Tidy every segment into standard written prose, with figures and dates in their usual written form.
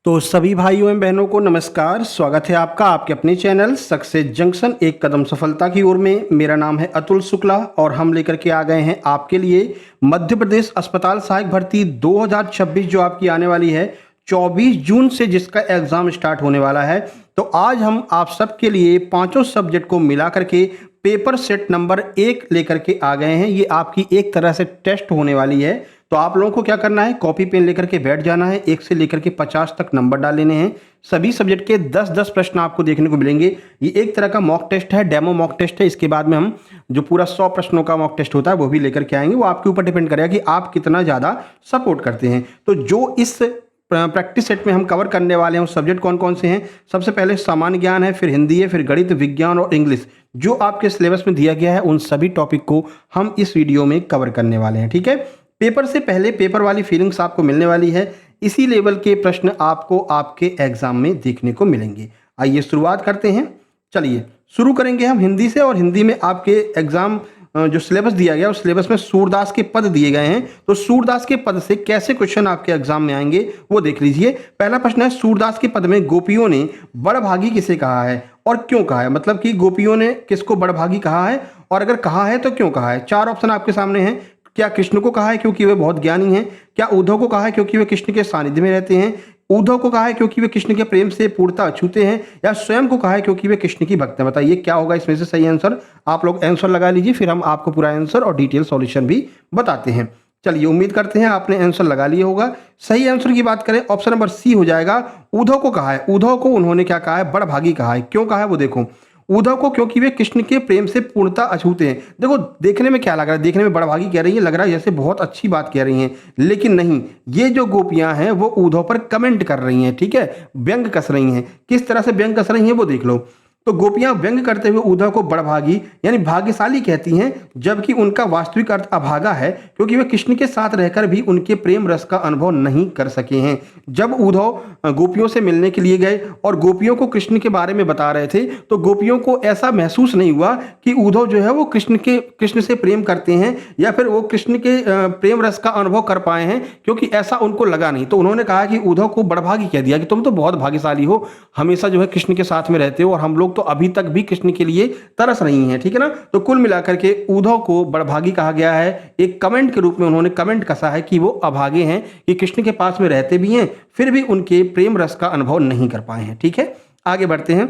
तो सभी भाइयों एवं बहनों को नमस्कार। स्वागत है आपका आपके अपने चैनल सक्सेस जंक्शन एक कदम सफलता की ओर में। मेरा नाम है अतुल शुक्ला और हम लेकर के आ गए हैं आपके लिए मध्य प्रदेश अस्पताल सहायक भर्ती 2026 जो आपकी आने वाली है 24 जून से, जिसका एग्जाम स्टार्ट होने वाला है। तो आज हम आप सबके लिए पांचों सब्जेक्ट को मिला करके पेपर सेट नंबर 1 लेकर के आ गए हैं। ये आपकी एक तरह से टेस्ट होने वाली है। तो आप लोगों को क्या करना है, कॉपी पेन लेकर के बैठ जाना है। 1 से लेकर के 50 तक नंबर डाल लेने हैं। सभी सब्जेक्ट के 10-10 प्रश्न आपको देखने को मिलेंगे। ये एक तरह का मॉक टेस्ट है, डेमो मॉक टेस्ट है। इसके बाद में हम जो पूरा 100 प्रश्नों का मॉक टेस्ट होता है वो भी लेकर के आएंगे। वो आपके ऊपर डिपेंड करेगा कि आप कितना ज़्यादा सपोर्ट करते हैं। तो जो इस प्रैक्टिस सेट में हम कवर करने वाले हैं वो सब्जेक्ट कौन कौन से हैं। सबसे पहले सामान्य ज्ञान है, फिर हिंदी है, फिर गणित, विज्ञान और इंग्लिश। जो आपके सिलेबस में दिया गया है उन सभी टॉपिक को हम इस वीडियो में कवर करने वाले हैं। ठीक है, पेपर से पहले पेपर वाली फीलिंग्स आपको मिलने वाली है। इसी लेवल के प्रश्न आपको आपके एग्जाम में देखने को मिलेंगे। आइए शुरुआत करते हैं। चलिए शुरू करेंगे हम हिंदी से। और हिंदी में आपके एग्जाम जो सिलेबस दिया गया उस सिलेबस में सूरदास के पद दिए गए हैं। तो सूरदास के पद से कैसे क्वेश्चन आपके एग्जाम में आएंगे वो देख लीजिए। पहला प्रश्न है, सूरदास के पद में गोपियों ने बड़भागी किसे कहा है और क्यों कहा है। मतलब कि गोपियों ने किसको बड़भागी कहा है और अगर कहा है तो क्यों कहा है। 4 ऑप्शन आपके सामने हैं। क्या कृष्ण को कहा है क्योंकि वे बहुत ज्ञानी हैं, क्या उद्धव को कहा है क्योंकि वे कृष्ण के सानिध्य में रहते हैं, उद्धव को कहा है क्योंकि वे कृष्ण के प्रेम से पूर्णतः छूते हैं, या स्वयं को कहा है क्योंकि वे कृष्ण की भक्त हैं। बताइए क्या होगा इसमें से सही आंसर। आप लोग आंसर लगा लीजिए, फिर हम आपको पूरा आंसर और डिटेल सॉल्यूशन भी बताते हैं। चलिए उम्मीद करते हैं आपने आंसर लगा लिया होगा। सही आंसर की बात करें ऑप्शन नंबर सी हो जाएगा। उद्धव को कहा है, उद्धव को उन्होंने क्या कहा है, बड़भागी कहा है। क्यों कहा है वो देखो, उद्धव को क्योंकि वे कृष्ण के प्रेम से पूर्णतः अछूते हैं। देखो देखने में क्या लग रहा है, देखने में बड़भागी कह रही है, लग रहा है जैसे बहुत अच्छी बात कह रही हैं, लेकिन नहीं, ये जो गोपियां हैं वो उद्धव पर कमेंट कर रही हैं। ठीक है, व्यंग कस रही हैं। किस तरह से व्यंग कस रही हैं वो देख लो। तो गोपियां व्यंग करते हुए उद्धव को बड़भागी यानी भाग्यशाली कहती हैं, जबकि उनका वास्तविक अर्थ अभागा है, क्योंकि वे कृष्ण के साथ रहकर भी उनके प्रेम रस का अनुभव नहीं कर सके हैं। जब उद्धव गोपियों से मिलने के लिए गए और गोपियों को कृष्ण के बारे में बता रहे थे तो गोपियों को ऐसा महसूस नहीं हुआ कि उद्धव जो है वो कृष्ण से प्रेम करते हैं या फिर वो कृष्ण के प्रेम रस का अनुभव कर पाए हैं, क्योंकि ऐसा उनको लगा नहीं। तो उन्होंने कहा कि उद्धव को बड़भागी कह दिया कि तुम तो बहुत भाग्यशाली हो, हमेशा जो है कृष्ण के साथ में रहते हो और हम लोग तो अभी तक भी कृष्ण के लिए तरस रही हैं। ठीक है ना। तो कुल मिलाकर के उद्धव को बड़भागी कहा गया है। एक कमेंट के रूप में उन्होंने कमेंट कसा है कि वो अभागे हैं, कि कृष्ण के पास में रहते भी हैं फिर भी उनके प्रेम रस का अनुभव नहीं कर पाए हैं। ठीक है, आगे बढ़ते हैं।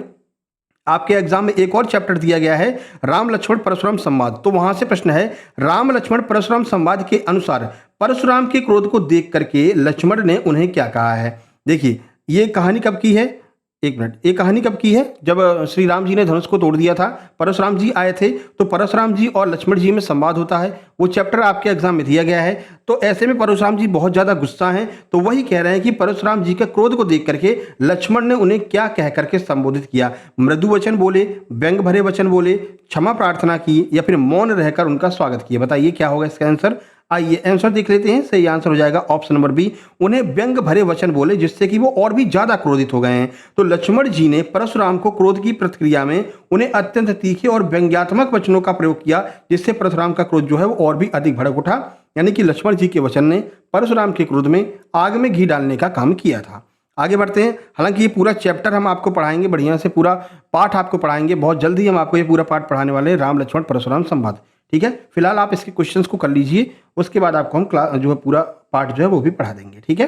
आपके एग्जाम में एक और चैप्टर दिया गया है, राम लक्ष्मण परशुराम संवाद। तो वहां से प्रश्न है, राम लक्ष्मण परशुराम संवाद के अनुसार परशुराम के क्रोध को देख करके लक्ष्मण ने उन्हें क्या कहा है। देखिए ये कहानी कब की है, एक मिनट, ये कहानी कब की है, जब श्री राम जी ने धनुष को तोड़ दिया था, परशुराम जी आए थे, तो परशुराम जी और लक्ष्मण जी में संवाद होता है। वो चैप्टर आपके एग्जाम में दिया गया है। तो ऐसे में परशुराम जी बहुत ज्यादा गुस्सा हैं, तो वही कह रहे हैं कि परशुराम जी के क्रोध को देख करके लक्ष्मण ने उन्हें क्या कह करके संबोधित किया। मृदु वचन बोले, व्यंग भरे वचन बोले, क्षमा प्रार्थना की, या फिर मौन रहकर उनका स्वागत किया। बताइए क्या होगा इसका आंसर। आइए आंसर देख लेते हैं। सही आंसर हो जाएगा ऑप्शन नंबर बी, उन्हें व्यंग भरे वचन बोले जिससे कि वो और भी ज्यादा क्रोधित हो गए हैं। तो लक्ष्मण जी ने परशुराम को क्रोध की प्रतिक्रिया में उन्हें अत्यंत तीखे और व्यंग्यात्मक वचनों का प्रयोग किया, जिससे परशुराम का क्रोध जो है वो और भी अधिक भड़क उठा। यानी कि लक्ष्मण जी के वचन ने परशुराम के क्रोध में आग में घी डालने का काम किया था। आगे बढ़ते हैं। हालांकि ये पूरा चैप्टर हम आपको पढ़ाएंगे, बढ़िया से पूरा पाठ आपको पढ़ाएंगे, बहुत जल्दी हम आपको ये पूरा पाठ पढ़ाने वाले हैं, राम लक्ष्मण परशुराम संवाद। ठीक है, फिलहाल आप इसके क्वेश्चंस को कर लीजिए, उसके बाद आपको हम क्लास जो है पूरा पार्ट जो है वो भी पढ़ा देंगे। ठीक है,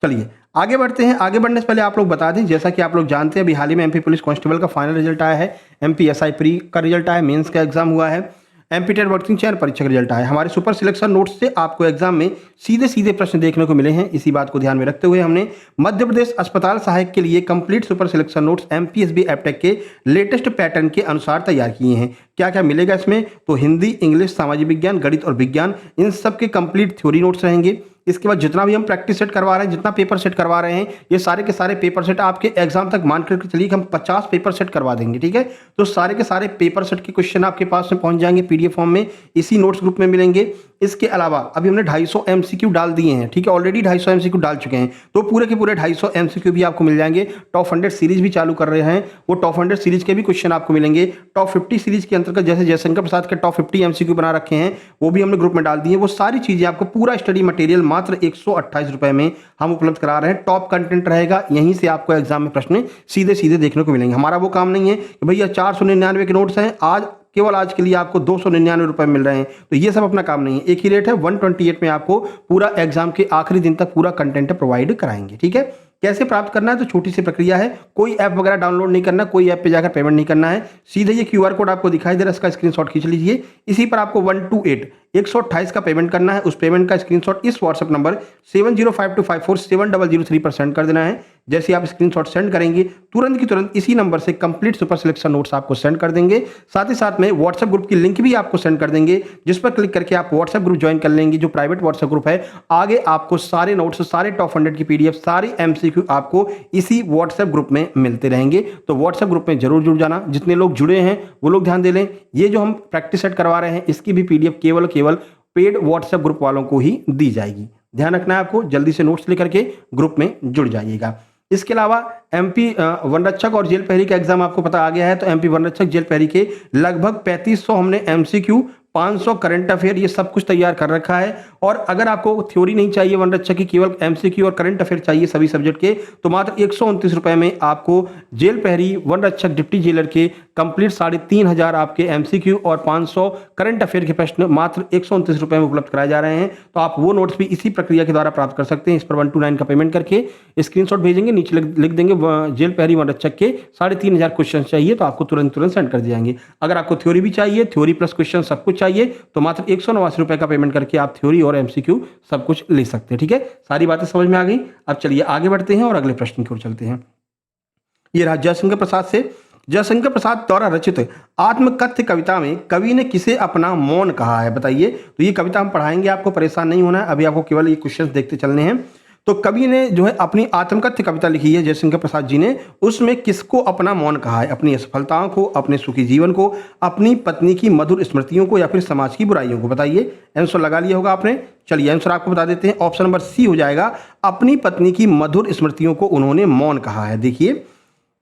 चलिए आगे बढ़ते हैं। आगे बढ़ने से पहले आप लोग बता दें, जैसा कि आप लोग जानते हैं अभी हाल ही में एमपी पुलिस कांस्टेबल का फाइनल रिजल्ट आया है, एमपी एसआई प्री का रिजल्ट आया, मेंस का एग्जाम हुआ है, एमपी टेट वर्किंग चयन परीक्षा का रिजल्ट आया। हमारे सुपर सिलेक्शन नोट्स से आपको एग्जाम में सीधे सीधे प्रश्न देखने को मिले हैं। इसी बात को ध्यान में रखते हुए हमने मध्य प्रदेश अस्पताल सहायक के लिए complete super selection notes MPSB Aptech के लेटेस्ट पैटर्न के अनुसार तैयार किए हैं। क्या क्या मिलेगा इसमें, तो हिंदी, इंग्लिश, सामाजिक विज्ञान, गणित और विज्ञान, इन सब के कंप्लीट थ्योरी नोट्स रहेंगे। इसके बाद जितना भी हम प्रैक्टिस सेट करवा रहे हैं, जितना पेपर सेट करवा रहे हैं, ये सारे के सारे पेपर सेट आपके एग्जाम तक मान करके चलिए हम 50 पेपर सेट करवा देंगे। ठीक है, तो सारे के सारे पेपर सेट के क्वेश्चन आपके पास में पहुंच जाएंगे पीडीएफ फॉर्म में, इसी नोट्स ग्रुप में मिलेंगे। इसके अलावा अभी हमने 250 एमसीक्यू डाल दिए हैं। ठीक है, ऑलरेडी 250 एमसीक्यू डाल चुके हैं, तो पूरे के पूरे 250 एमसीक्यू भी आपको मिल जाएंगे। टॉप 100 सीरीज भी चालू कर रहे हैं, वो टॉप 100 सीरीज के भी क्वेश्चन आपको मिलेंगे। टॉप 50 सीरीज के अंतर्गत जैसे जयशंकर प्रसाद के टॉप 50 एमसीक्यू बना रखे हैं, वो भी हमने ग्रुप में डाल दिए। वो सारी चीजें आपको पूरा स्टडी मटेरियल मात्र 128 रुपए में हम उपलब्ध करा रहे हैं। टॉप कंटेंट रहेगा, यहीं से आपको एग्जाम में प्रश्न सीधे सीधे देखने को मिलेंगे। हमारा वो काम नहीं है कि भैया 499 के नोट्स हैं, केवल आज के लिए आपको 299 रुपए मिल रहे हैं, तो ये सब अपना काम नहीं है। एक ही रेट है 128 में आपको पूरा एग्जाम के आखिरी दिन तक पूरा कंटेंट प्रोवाइड कराएंगे। ठीक है, कैसे प्राप्त करना है, तो छोटी सी प्रक्रिया है। कोई ऐप वगैरह डाउनलोड नहीं करना, कोई ऐप पे जाकर पेमेंट नहीं करना है। सीधे ये QR कोड आपको दिखाई दे रहा है, इसका स्क्रीनशॉट खींच लीजिए। इसी पर आपको 128 का पेमेंट करना है। उस पेमेंट का स्क्रीनशॉट इस व्हाट्सएप नंबर 7052547003 पर सेंड कर देना है। जैसे आप स्क्रीनशॉट सेंड करेंगे, तुरंत की तुरंत इसी नंबर से कंप्लीट सुपर सिलेक्शन नोट्स आपको सेंड कर देंगे। साथ ही साथ में व्हाट्सएप ग्रुप की लिंक भी आपको सेंड कर देंगे, जिस पर क्लिक करके आप व्हाट्सएप ग्रुप ज्वाइन कर लेंगे, जो प्राइवेट व्हाट्सएप ग्रुप है। आगे आपको सारे नोट्स, सारे टॉप 100 की PDF, सारी MCQ आपको इसी व्हाट्सएप ग्रुप में मिलते रहेंगे। तो व्हाट्सएप ग्रुप में जरूर जुड़ जाना। जितने लोग जुड़े हैं वो लोग ध्यान दे लें, ये जो हम प्रैक्टिस सेट करवा रहे हैं इसकी भी PDF केवल पेड व्हाट्सएप ग्रुप वालों को ही दी जाएगी। ध्यान रखना है आपको, जल्दी से नोट्स लेकर के ग्रुप में जुड़ जाइएगा। इसके अलावा MP वन रक्षक और जेल प्रहरी का एग्जाम आपको पता आ गया है, तो MP वन रक्षक जेल प्रहरी के लगभग 3500 हमने MCQ, 500 करंट अफेयर, ये सब कुछ तैयार कर रखा है। और अगर आपको थ्योरी नहीं चाहिए वन रक्षक की, केवल MCQ और करंट अफेयर चाहिए सभी सब्जेक्ट के, तो मात्र 129 रुपए में आपको जेल प्रहरी वन रक्षक डिप्टी जेलर के कंप्लीट 3500 आपके MCQ और 500 करंट अफेयर के प्रश्न मात्र 129 रुपए में उपलब्ध कराए जा रहे हैं। तो आप वो नोट्स भी इसी प्रक्रिया के द्वारा प्राप्त कर सकते हैं। इस पर 129 का पेमेंट करके स्क्रीनशॉट भेजेंगे, नीचे लिख देंगे जेल प्रहरी वन रक्षक के 3500 क्वेश्चन चाहिए, तो आपको तुरंत सेंड कर दिए जाएंगे। अगर आपको थ्योरी भी चाहिए, थ्योरी प्लस क्वेश्चन सब कुछ चाहिए, तो मात्र 189 रुपए का पेमेंट करके आप थ्योरी और MCQ सब कुछ ले सकते हैं। ठीक है, सारी बातें समझ में आ गई। अब चलिए आगे बढ़ते हैं और अगले प्रश्न की ओर चलते हैं। ये रहा जयशंकर प्रसाद से। जयशंकर प्रसाद द्वारा रचित आत्मकथ्य कविता में कवि ने किसे अपना मौन कहा है, बताइए। तो ये कविता हम पढ़ाएंगे, आपको परेशान नहीं होना है, अभी आपको केवल ये क्वेश्चन देखते चलने हैं। तो कवि ने जो है अपनी आत्मकथ्य कविता लिखी है जयशंकर प्रसाद जी ने, उसमें किसको अपना मौन कहा है? अपनी असफलताओं को, अपने सुखी जीवन को, अपनी पत्नी की मधुर स्मृतियों को, या फिर समाज की बुराइयों को? बताइए, आंसर लगा लिया होगा आपने। चलिए आंसर आपको बता देते हैं। ऑप्शन नंबर C हो जाएगा, अपनी पत्नी की मधुर स्मृतियों को उन्होंने मौन कहा है। देखिए,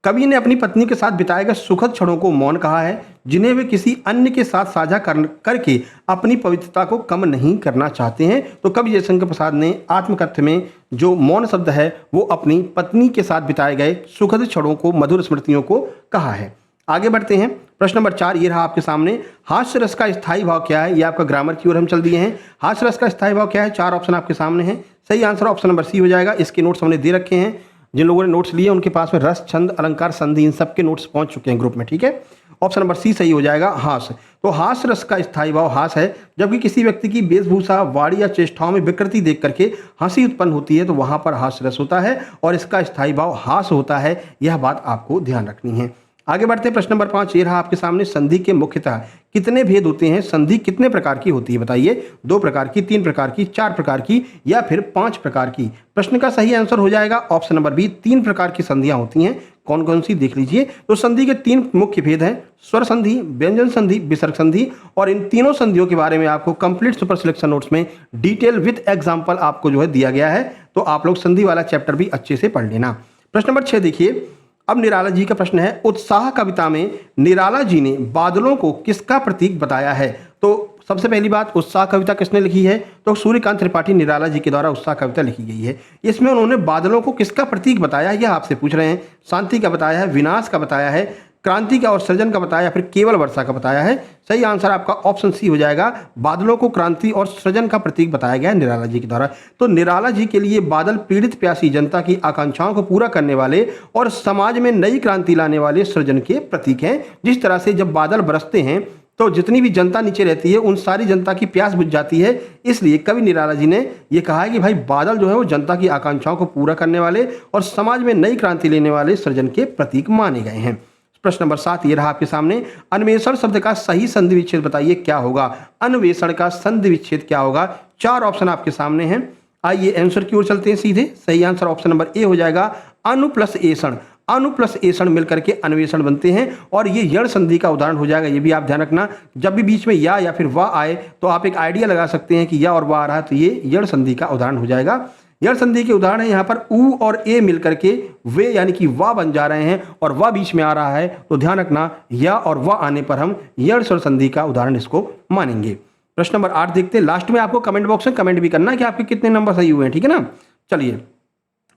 कवि ने अपनी पत्नी के साथ बिताए गए सुखद क्षणों को मौन कहा है, जिन्हें वे किसी अन्य के साथ साझा करके अपनी पवित्रता को कम नहीं करना चाहते हैं। तो कवि जयशंकर प्रसाद ने आत्मकथ्य में जो मौन शब्द है वो अपनी पत्नी के साथ बिताए गए सुखद क्षणों को, मधुर स्मृतियों को कहा है। आगे बढ़ते हैं। प्रश्न नंबर 4 ये रहा आपके सामने। हास्य रस का स्थायी भाव क्या है? ये आपका ग्रामर की ओर हम चल दिए हैं। हास्य रस का स्थायी भाव क्या है? 4 ऑप्शन आपके सामने हैं। सही आंसर ऑप्शन नंबर C हो जाएगा। इसके नोट्स हमने दे रखे हैं, जिन लोगों ने नोट्स लिए उनके पास में रस, छंद, अलंकार, संधि, इन सब के नोट्स पहुंच चुके हैं ग्रुप में। ठीक है, ऑप्शन नंबर C सही हो जाएगा, हास्य। तो हास्य रस का स्थायी भाव हास्य है। जबकि किसी व्यक्ति की वेशभूषा, वाणी या चेष्टाओं में विकृति देख करके हंसी उत्पन्न होती है, तो वहां पर हास्य रस होता है और इसका स्थायी भाव हास्य होता है। यह बात आपको ध्यान रखनी है। आगे बढ़ते हैं। प्रश्न नंबर 5 ये रहा आपके सामने। संधि के मुख्यतः कितने भेद होते हैं? संधि कितने प्रकार की होती है? बताइए। 2 प्रकार की, 3 प्रकार की, 4 प्रकार की, या फिर 5 प्रकार की? प्रश्न का सही आंसर हो जाएगा ऑप्शन नंबर B, 3 प्रकार की संधियां होती हैं। कौन कौन सी देख लीजिए। तो संधि के 3 मुख्य भेद हैं, स्वर संधि, व्यंजन संधि, विसर्ग संधि। और इन तीनों संधियों के बारे में आपको कंप्लीट सुपर सिलेक्शन नोट्स में डिटेल विद एग्जाम्पल आपको जो है दिया गया है। तो आप लोग संधि वाला चैप्टर भी अच्छे से पढ़ लेना। प्रश्न नंबर 6 देखिए। अब निराला जी का प्रश्न है, उत्साह कविता में निराला जी ने बादलों को किसका प्रतीक बताया है? तो सबसे पहली बात, उत्साह कविता किसने लिखी है? तो सूर्यकांत त्रिपाठी निराला जी के द्वारा उत्साह कविता लिखी गई है। इसमें उन्होंने बादलों को किसका प्रतीक बताया, यह आपसे पूछ रहे हैं। शांति का बताया है, विनाश का बताया है, क्रांति का और सृजन का बताया, फिर केवल वर्षा का बताया है। सही आंसर आपका ऑप्शन C हो जाएगा। बादलों को क्रांति और सृजन का प्रतीक बताया गया है निराला जी के द्वारा। तो निराला जी के लिए बादल पीड़ित प्यासी जनता की आकांक्षाओं को पूरा करने वाले और समाज में नई क्रांति लाने वाले सृजन के प्रतीक हैं। जिस तरह से जब बादल बरसते हैं तो जितनी भी जनता नीचे रहती है उन सारी जनता की प्यास बुझ जाती है। इसलिए कवि निराला जी ने ये कहा है कि भाई बादल जो है वो जनता की आकांक्षाओं को पूरा करने वाले और समाज में नई क्रांति लेने वाले सृजन के प्रतीक माने गए हैं। प्रश्न नंबर 7 ये रहा आपके सामने। अन्वेषण शब्द का सही संधि विच्छेद बताइए क्या होगा? अन्वेषण का संधि विच्छेद क्या होगा? 4 ऑप्शन आपके सामने हैं। आइए आंसर की ओर चलते हैं सीधे। सही आंसर ऑप्शन नंबर A हो जाएगा, अनु प्लस एषण। अनु प्लस एषण मिलकर के अन्वेषण बनते हैं और ये यण संधि का उदाहरण हो जाएगा। ये भी आप ध्यान रखना, जब भी बीच में या फिर वाह आए तो आप एक आइडिया लगा सकते हैं कि या और वाह आ रहा है, तो ये यण संधि का उदाहरण हो जाएगा। यण संधि के उदाहरण है यहाँ पर उ और ए मिलकर के वे यानी कि वाह बन जा रहे हैं और वाह बीच में आ रहा है, तो ध्यान रखना या और वाह आने पर हम यण स्वर संधि का उदाहरण इसको मानेंगे। प्रश्न नंबर 8 देखते हैं। लास्ट में आपको कमेंट बॉक्स में कमेंट भी करना है कि आपके कितने नंबर सही हुए हैं, ठीक है ना। चलिए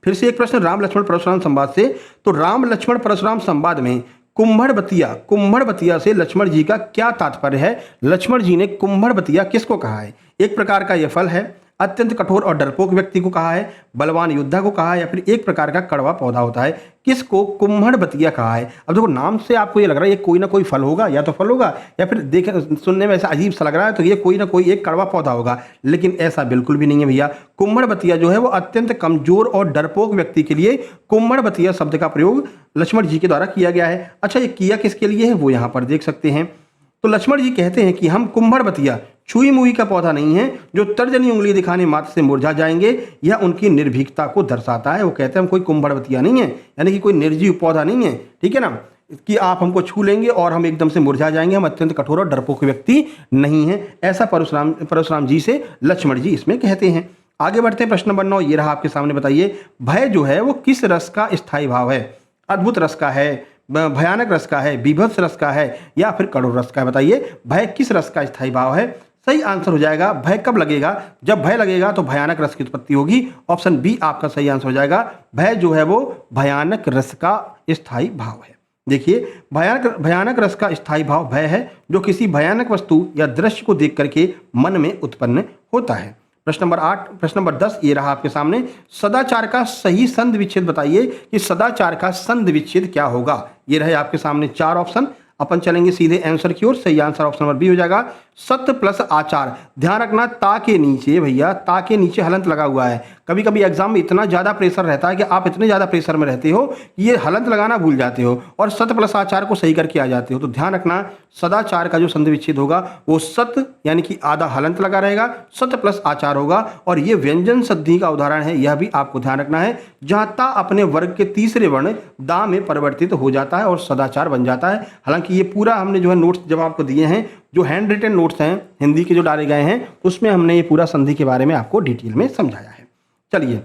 फिर से एक प्रश्न राम लक्ष्मण परशुराम संवाद से। तो राम लक्ष्मण परशुराम संवाद में कुम्भड़बतिया से लक्ष्मण जी का क्या तात्पर्य है? लक्ष्मण जी ने कुम्भड़बतिया किसको कहा है? एक प्रकार का यह फल है, अत्यंत कठोर और डरपोक व्यक्ति को कहा है, बलवान योद्धा को कहा है, या फिर एक प्रकार का कड़वा पौधा होता है? किसको कुम्भड़बतिया कहा है? अब देखो नाम से आपको ये लग रहा है ये कोई ना कोई फल होगा, या तो फल होगा या फिर देख सुनने में ऐसा अजीब सा लग रहा है तो ये कोई ना कोई एक कड़वा पौधा होगा, लेकिन ऐसा बिल्कुल भी नहीं है भैया। कुम्भड़बतिया जो है वो अत्यंत कमजोर और डरपोक व्यक्ति के लिए कुम्भड़बतिया शब्द का प्रयोग लक्ष्मण जी के द्वारा किया गया है। अच्छा, ये किया किसके लिए है वो यहाँ पर देख सकते हैं। तो लक्ष्मण जी कहते हैं कि हम कुम्भड़बतिया छुई मुई का पौधा नहीं है जो तर्जनी उंगली दिखाने मात्र से मुरझा जाएंगे, यह उनकी निर्भीकता को दर्शाता है। वो कहते हैं हम कोई कुम्भड़बतिया नहीं है, यानी कि कोई निर्जीव पौधा नहीं है, ठीक है ना, कि आप हमको छू लेंगे और हम एकदम से मुरझा जाएंगे। हम अत्यंत कठोर और डरपोक व्यक्ति नहीं है, ऐसा परशुराम जी से लक्ष्मण जी इसमें कहते हैं। आगे बढ़ते हैं, प्रश्न नंबर 9 ये रहा आपके सामने। बताइए भय जो है वो किस रस का स्थायी भाव है? अद्भुत रस का है, भयानक रस का है, बीभत्स रस का है, या फिर कठोर रस का है? बताइए भय किस रस का स्थायी भाव है? सही आंसर हो जाएगा भय कब लगेगा? जब भय लगेगा तो भयानक रस की उत्पत्ति होगी। ऑप्शन बी आपका सही आंसर हो जाएगा। भय जो है वो भयानक रस का स्थायी भाव है। देखिए भयानक रस का स्थायी भाव भय है जो किसी भयानक वस्तु या दृश्य को देख करके मन में उत्पन्न होता है। प्रश्न नंबर 8 प्रश्न नंबर 10 ये रहा आपके सामने। सदाचार का सही संधि विच्छेद बताइए कि सदाचार का संधि विच्छेद क्या होगा? ये रहे आपके सामने 4 ऑप्शन। अपन चलेंगे सीधे आंसर की ओर। सही आंसर ऑप्शन नंबर बी हो जाएगा, सत्य प्लस आचार। ध्यान रखना ता के नीचे भैया, ता के नीचे हलंत लगा हुआ है। कभी कभी एग्जाम में इतना ज़्यादा प्रेशर रहता है कि आप इतने ज़्यादा प्रेशर में रहते हो कि ये हलंत लगाना भूल जाते हो और सत्य प्लस आचार को सही करके आ जाते हो। तो ध्यान रखना सदाचार का जो संधि विच्छेद होगा वो सत्य यानी कि आधा हलंत लगा रहेगा, सत्य प्लस आचार होगा। और ये व्यंजन संधि का उदाहरण है, यह भी आपको ध्यान रखना है, जहाँ ता अपने वर्ग के तीसरे वर्ण दा में परिवर्तित हो जाता है और सदाचार बन जाता है। हालांकि ये पूरा हमने जो है नोट्स जब आपको दिए हैं, जो हैंड रिटन नोट्स हैं हिंदी के जो डाले गए हैं, उसमें हमने ये पूरा संधि के बारे में आपको डिटेल में समझाया है। चलिए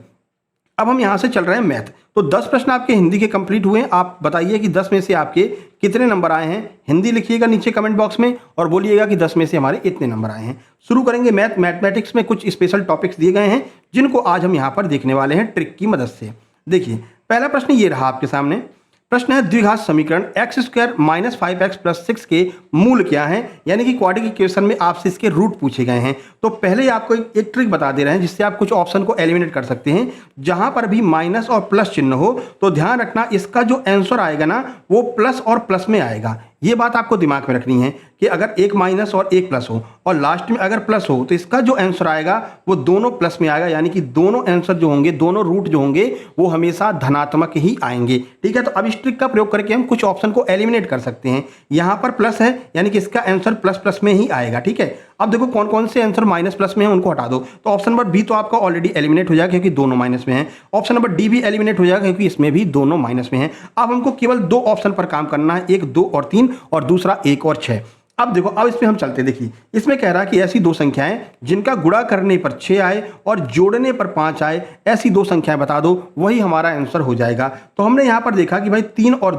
अब हम यहाँ से चल रहे हैं मैथ। तो 10 प्रश्न आपके हिंदी के कंप्लीट हुए हैं। आप बताइए कि 10 में से आपके कितने नंबर आए हैं? हिंदी लिखिएगा नीचे कमेंट बॉक्स में और बोलिएगा कि 10 में से हमारे इतने नंबर आए हैं। शुरू करेंगे मैथमेटिक्स में कुछ स्पेशल टॉपिक्स दिए गए हैं जिनको आज हम यहाँ पर देखने वाले हैं ट्रिक की मदद से। देखिए पहला प्रश्न ये रहा आपके सामने। प्रश्न है द्विघात समीकरण x² - 5x + 6 के मूल क्या है? यानी कि क्वाड्रेटिक इक्वेशन में आपसे इसके रूट पूछे गए हैं। तो पहले आपको एक ट्रिक बता दे रहे हैं जिससे आप कुछ ऑप्शन को एलिमिनेट कर सकते हैं। जहां पर भी माइनस और प्लस चिन्ह हो तो ध्यान रखना इसका जो आंसर आएगा ना वो प्लस और प्लस में आएगा। ये बात आपको दिमाग में रखनी है कि अगर एक माइनस और एक प्लस हो और लास्ट में अगर प्लस हो तो इसका जो आंसर आएगा वो दोनों प्लस में आएगा, यानी कि दोनों आंसर जो होंगे, दोनों रूट जो होंगे वो हमेशा धनात्मक ही आएंगे। ठीक है, तो अब इस ट्रिक का प्रयोग करके हम कुछ ऑप्शन को एलिमिनेट कर सकते हैं। यहाँ पर प्लस है यानी कि इसका आंसर प्लस प्लस में ही आएगा। ठीक है, अब देखो कौन कौन से आंसर माइनस प्लस में है उनको हटा दो। तो ऑप्शन नंबर बी तो आपका ऑलरेडी एलिमिनेट हो जाएगा क्योंकि दोनों माइनस में है। ऑप्शन नंबर डी भी एलिमिनेट हो जाएगा क्योंकि इसमें भी दोनों माइनस में है। अब हमको केवल 2 ऑप्शन पर काम करना है, एक 2 और 3 और दूसरा 1 और 6। अब देखो अब इसमें हम चलते, देखिए इसमें कह रहा है कि ऐसी 2 संख्याएं जिनका गुणा करने पर 6 आए और जोड़ने पर 5 आए, ऐसी 2 संख्याएं बता दो, वही हमारा आंसर हो जाएगा। तो हमने यहां पर देखा कि भाई 3 और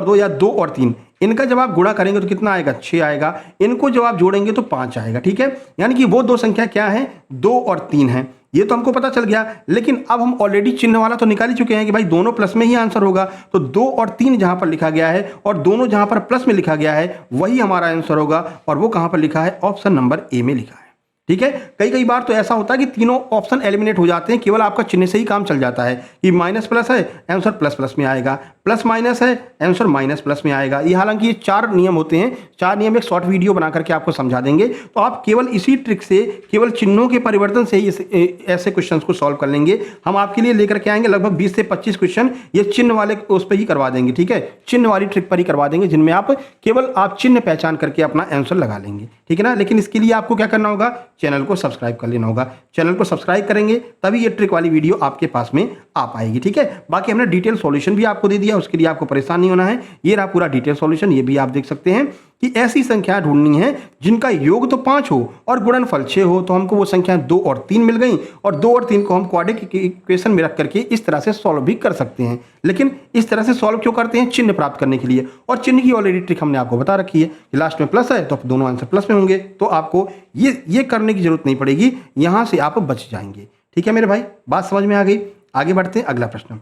2 या 2 और 3, इनका जब आप गुणा करेंगे तो कितना आएगा? 6 आएगा। इनको जब आप जोड़ेंगे तो 5 आएगा। ठीक है, यानी कि वो 2 संख्या क्या है? 2 और 3 है। ये तो हमको पता चल गया, लेकिन अब हम ऑलरेडी चिन्ह वाला तो निकाल ही चुके हैं कि भाई दोनों प्लस में ही आंसर होगा। तो 2 और 3 जहां पर लिखा गया है और दोनों जहां पर प्लस में लिखा गया है वही हमारा आंसर होगा। और वो कहां पर लिखा है? ऑप्शन नंबर ए में लिखा है। ठीक है, कई बार तो ऐसा होता है कि तीनों ऑप्शन एलिमिनेट हो जाते हैं, केवल आपका चिन्ह से ही काम चल जाता है कि माइनस प्लस है आंसर प्लस प्लस में आएगा, प्लस माइनस है आंसर माइनस प्लस में आएगा। ये हालांकि ये 4 नियम होते हैं, 4 नियम एक शॉर्ट वीडियो बना करके आपको समझा देंगे। तो आप केवल इसी ट्रिक से, केवल चिन्हों के परिवर्तन से ही ऐसे क्वेश्चंस को सॉल्व कर लेंगे। हम आपके लिए लेकर के आएंगे लगभग 20 से 25 क्वेश्चन, ये चिन्ह वाले उस पर ही करवा देंगे। ठीक है, चिन्ह वाली ट्रिक पर ही करवा देंगे जिनमें आप केवल चिन्ह पहचान करके अपना आंसर लगा लेंगे। ठीक है ना, लेकिन इसके लिए आपको क्या करना होगा? चैनल को सब्सक्राइब कर लेना होगा। चैनल को सब्सक्राइब करेंगे तभी ये ट्रिक वाली वीडियो आपके पास में आ पाएगी। ठीक है, बाकी हमने डिटेल सॉल्यूशन भी आपको दे दिया, उसके लिए आपको परेशान नहीं होना है। ये रहा पूरा डिटेल सॉल्यूशन, ये भी आप देख सकते हैं। कि ऐसी संख्या ढूंढनी है जिनका योग तो 5 हो और गुणनफल 6 हो। तो हमको वो संख्या 2 और 3 मिल गई, और 2 और 3 को हम क्वाड्रेटिक इक्वेशन में रख करके इस तरह से सॉल्व भी कर सकते हैं। लेकिन इस तरह से सॉल्व क्यों करते हैं? चिन्ह प्राप्त करने के लिए, और चिन्ह की ऑलरेडी ट्रिक हमने आपको बता रखी है कि लास्ट में प्लस है तो दोनों आंसर प्लस में होंगे, तो आपको ये करने की जरूरत नहीं पड़ेगी, यहां से आप बच जाएंगे। ठीक है मेरे भाई, बात समझ में आ गई? आगे बढ़ते हैं अगला प्रश्न।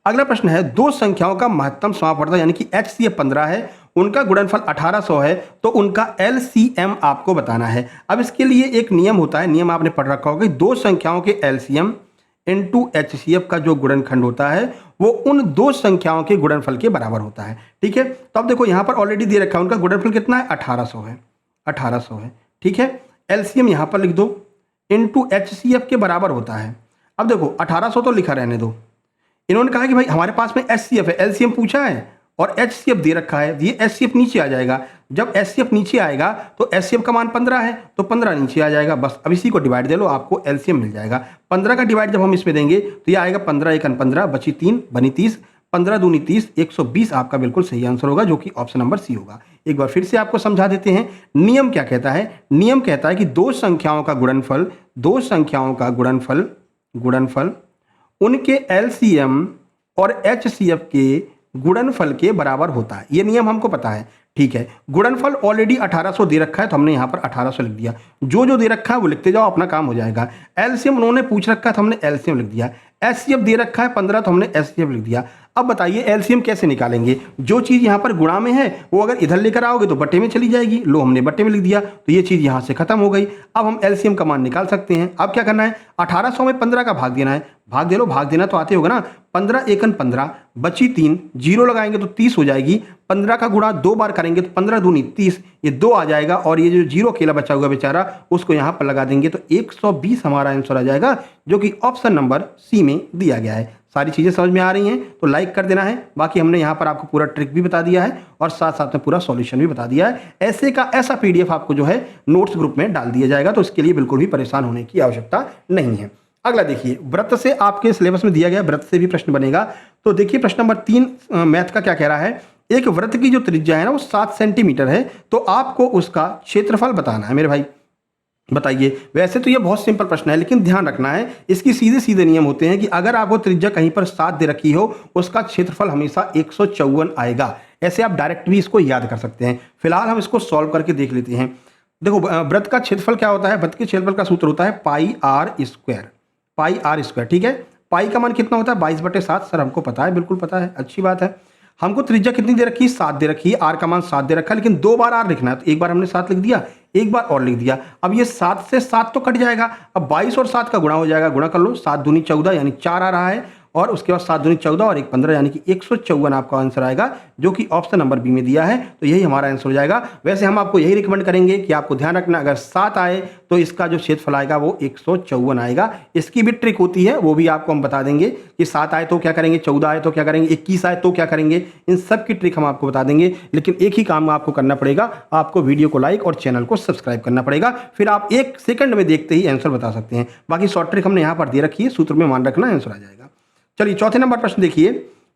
अगला प्रश्न है, दो संख्याओं का महत्तम समापवर्तक यानी कि HCF 15 है, उनका गुणनफल 1800 है, तो उनका LCM आपको बताना है। अब इसके लिए एक नियम होता है, नियम आपने पढ़ रखा होगा, दो संख्याओं के LCM इनटू HCF का जो गुणनखंड होता है वो उन दो संख्याओं के गुणनफल के बराबर होता है। ठीक है, तो अब देखो यहां पर ऑलरेडी दे रखा है, उनका गुणनफल कितना है? 1800 है, 1800 है। ठीक है, LCM यहां पर लिख दो, इनटू HCF के बराबर होता है। अब देखो 1800 तो लिखा रहने दो, इन्होंने कहा कि भाई हमारे पास में HCF है, LCM पूछा है और HCF दे रखा है, ये HCF नीचे आ जाएगा। जब HCF नीचे आएगा तो HCF का मान 15 है, तो 15 नीचे आ जाएगा। बस अब इसी को डिवाइड दे लो, आपको LCM मिल जाएगा। 15 का डिवाइड जब हम इसमें देंगे तो ये आएगा 15 एकन 15, बची 3 बनी 30, 15 दूनी 30, 120 आपका बिल्कुल सही आंसर होगा, जो कि ऑप्शन नंबर सी होगा। एक बार फिर से आपको समझा देते हैं, नियम क्या कहता है? नियम कहता है कि दो संख्याओं का गुणनफल उनके LCM और HCF के गुणनफल के बराबर होता है। ये नियम हमको पता है। ठीक है, गुणनफल ऑलरेडी 1800 दे रखा है तो हमने यहाँ पर 1800 लिख दिया। जो दे रखा है वो लिखते जाओ, अपना काम हो जाएगा। LCM उन्होंने पूछ रखा है तो हमने LCM लिख दिया। HCF दे रखा है 15 तो हमने HCF लिख दिया। अब बताइए LCM कैसे निकालेंगे? जो चीज़ यहाँ पर गुणा में है वो अगर इधर लेकर आओगे तो बट्टे में चली जाएगी। लो, हमने बट्टे में लिख दिया तो ये चीज़ यहाँ से खत्म हो गई। अब हम LCM का मान निकाल सकते हैं। अब क्या करना है? 1800 में 15 का भाग देना है। भाग दे लो, भाग देना तो आते होगा ना। 15 एकन 15, बची 3, जीरो लगाएंगे तो 30 हो जाएगी। 15 का गुणा 2 बार करेंगे तो 15 दूनी 30, ये 2 आ जाएगा, और ये जो जीरो अकेला बचा हुआ बेचारा उसको यहाँ पर लगा देंगे तो 120 हमारा आंसर आ जाएगा, जो कि ऑप्शन नंबर सी में दिया गया है। सारी चीज़ें समझ में आ रही हैं तो लाइक कर देना है। बाकी हमने यहाँ पर आपको पूरा ट्रिक भी बता दिया है और साथ साथ में पूरा सॉल्यूशन भी बता दिया है। ऐसे का ऐसा PDF आपको जो है नोट्स ग्रुप में डाल दिया जाएगा, तो इसके लिए बिल्कुल भी परेशान होने की आवश्यकता नहीं है। अगला देखिए, वृत्त से आपके सिलेबस में दिया गया वृत्त से भी प्रश्न बनेगा। तो देखिए प्रश्न नंबर 3 मैथ का क्या कह रहा है? एक वृत्त की जो त्रिज्या है ना वो 7 सेंटीमीटर है, तो आपको उसका क्षेत्रफल बताना है। मेरे भाई बताइए, वैसे तो ये बहुत सिंपल प्रश्न है, लेकिन ध्यान रखना है इसकी सीधे नियम होते हैं कि अगर आपको त्रिज्या कहीं पर 7 दे रखी हो उसका क्षेत्रफल हमेशा 154 आएगा। ऐसे आप डायरेक्ट भी इसको याद कर सकते हैं। फिलहाल हम इसको सॉल्व करके देख लेते हैं। देखो वृत्त का क्षेत्रफल क्या होता है? वृत्त के क्षेत्रफल का सूत्र होता है पाई आर स्क्वायर। ठीक है, पाई का मान कितना होता है? 22/7। सर हमको पता है, बिल्कुल पता है, अच्छी बात है। हमको त्रिज्या कितनी दे रखी है? 7 दे रखी है। आर का मान 7 दे रखा है, लेकिन 2 बार आर लिखना है, तो एक बार हमने 7 लिख दिया, एक बार और लिख दिया। अब ये 7 से 7 तो कट जाएगा, अब 22 और 7 का गुणा हो जाएगा। गुणा कर लो, 7 दूनी 14 यानी 4 आ रहा है, और उसके बाद 7 दूनी 14 और 1 15 यानी कि 154 आपका आंसर आएगा, जो कि ऑप्शन नंबर बी में दिया है। तो यही हमारा आंसर हो जाएगा। वैसे हम आपको यही रिकमेंड करेंगे कि आपको ध्यान रखना, अगर 7 आए तो इसका जो क्षेत्रफल आएगा वो 154 आएगा। इसकी भी ट्रिक होती है, वो भी आपको हम बता देंगे कि 7 आए तो क्या करेंगे, 14 आए तो क्या करेंगे, 21 आए तो क्या करेंगे। इन सब की ट्रिक हम आपको बता देंगे, लेकिन एक ही काम आपको करना पड़ेगा, आपको वीडियो को लाइक और चैनल को सब्सक्राइब करना पड़ेगा। फिर आप 1 सेकंड में देखते ही आंसर बता सकते हैं। बाकी शॉर्ट ट्रिक हमने यहाँ पर दे रखी है, सूत्र में मान रखना, आंसर आ जाएगा। चलिए चौथे नंबर प्रश्न देखिए।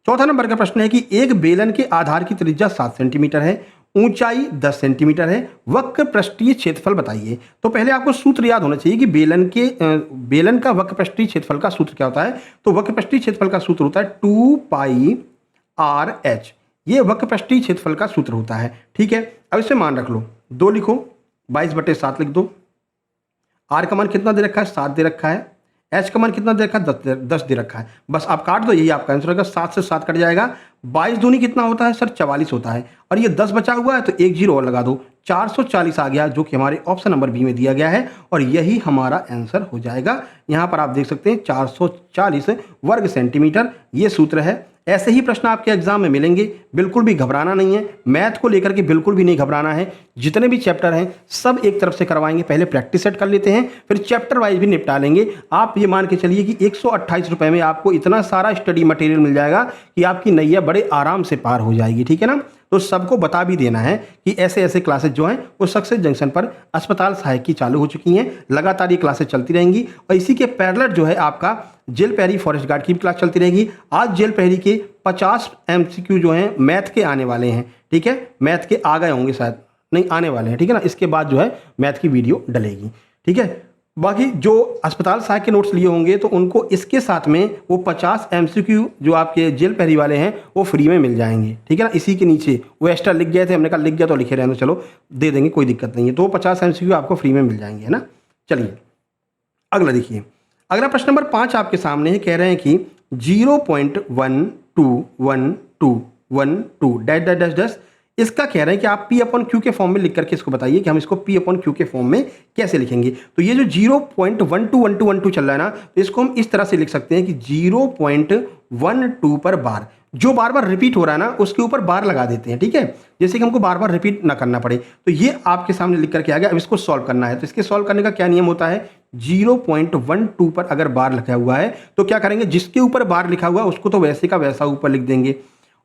चौथा नंबर का प्रश्न है कि एक बेलन के आधार की त्रिज्या 7 सेंटीमीटर है, ऊंचाई 10 सेंटीमीटर है, वक्र पृष्ठीय क्षेत्रफल बताइए। तो पहले आपको सूत्र याद होना चाहिए कि बेलन का वक्र पृष्ठीय क्षेत्रफल का सूत्र क्या होता है। तो वक्र पृष्ठीय क्षेत्रफल का सूत्र होता है 2 पाई आर एच। ये वक्र पृष्ठीय क्षेत्रफल का सूत्र होता है। ठीक है, अब इसे मान रख लो, 2 लिखो, 22/7 लिख दो। आर का मान कितना दे रखा है? 7 दे रखा है। एच का मान कितना दे रखा है? 10 दे रखा है। बस आप काट दो, यही आपका आंसर होगा। 7 से 7 कट जाएगा। 22 दूनी कितना होता है सर? 44 होता है, और ये 10 बचा हुआ है तो एक जीरो और लगा दो, 440 आ गया, जो कि हमारे ऑप्शन नंबर बी में दिया गया है, और यही हमारा आंसर हो जाएगा। यहाँ पर आप देख सकते हैं 440 वर्ग सेंटीमीटर, ये सूत्र है। ऐसे ही प्रश्न आपके एग्जाम में मिलेंगे, बिल्कुल भी घबराना नहीं है। मैथ को लेकर के बिल्कुल भी नहीं घबराना है। जितने भी चैप्टर हैं सब एक तरफ से करवाएंगे, पहले प्रैक्टिस सेट कर लेते हैं, फिर चैप्टर वाइज भी निपटा लेंगे। आप ये मान के चलिए कि 128 रुपये में आपको इतना सारा स्टडी मटेरियल मिल जाएगा कि आपकी नैया बड़े आराम से पार हो जाएगी। ठीक है ना, तो सबको बता भी देना है कि ऐसे ऐसे क्लासेज जो हैं वो सक्सेस जंक्शन पर अस्पताल सहायक की चालू हो चुकी हैं। लगातार ये क्लासेज चलती रहेंगी और इसी के पैरेलल जो है आपका जेल पहरी फॉरेस्ट गार्ड की भी क्लास चलती रहेगी। आज जेल पहरी के 50 MCQ जो हैं मैथ के आने वाले हैं, ठीक है, मैथ के आ गए होंगे शायद, नहीं आने वाले हैं, ठीक है ना। इसके बाद जो है मैथ की वीडियो डलेगी, ठीक है। बाकी जो अस्पताल सहायक के नोट्स लिए होंगे तो उनको इसके साथ में वो 50 MCQ जो आपके जेल पहरी वाले हैं वो फ्री में मिल जाएंगे, ठीक है ना। इसी के नीचे वो एक्स्ट्रा लिख गए थे, हमने कहा लिख गया तो लिखे रहने, चलो दे देंगे, कोई दिक्कत नहीं है। तो 50 MCQ आपको फ्री में मिल जाएंगे, है ना। चलिए अगला देखिए, अगला प्रश्न नंबर 5 आपके सामने है। कह रहे हैं कि 0.121212 डैश डैश डैश डैश, इसका कह रहे हैं कि आप P/Q के फॉर्म में लिख करके इसको बताइए कि हम इसको P/Q के फॉर्म में कैसे लिखेंगे। तो ये जो 0.121212 चल रहा है ना, तो इसको हम इस तरह से लिख सकते हैं कि 0.12 पर बार, जो बार बार रिपीट हो रहा है ना उसके ऊपर बार लगा देते हैं, ठीक है, जैसे कि हमको बार बार रिपीट ना करना पड़े। तो ये आपके सामने लिख करके आ गया। अब इसको सॉल्व करना है, तो इसके सॉल्व करने का क्या नियम होता है, 0.12 पर अगर बार लिखा हुआ है तो क्या करेंगे, जिसके ऊपर बार लिखा हुआ है उसको तो वैसे का वैसा ऊपर लिख देंगे,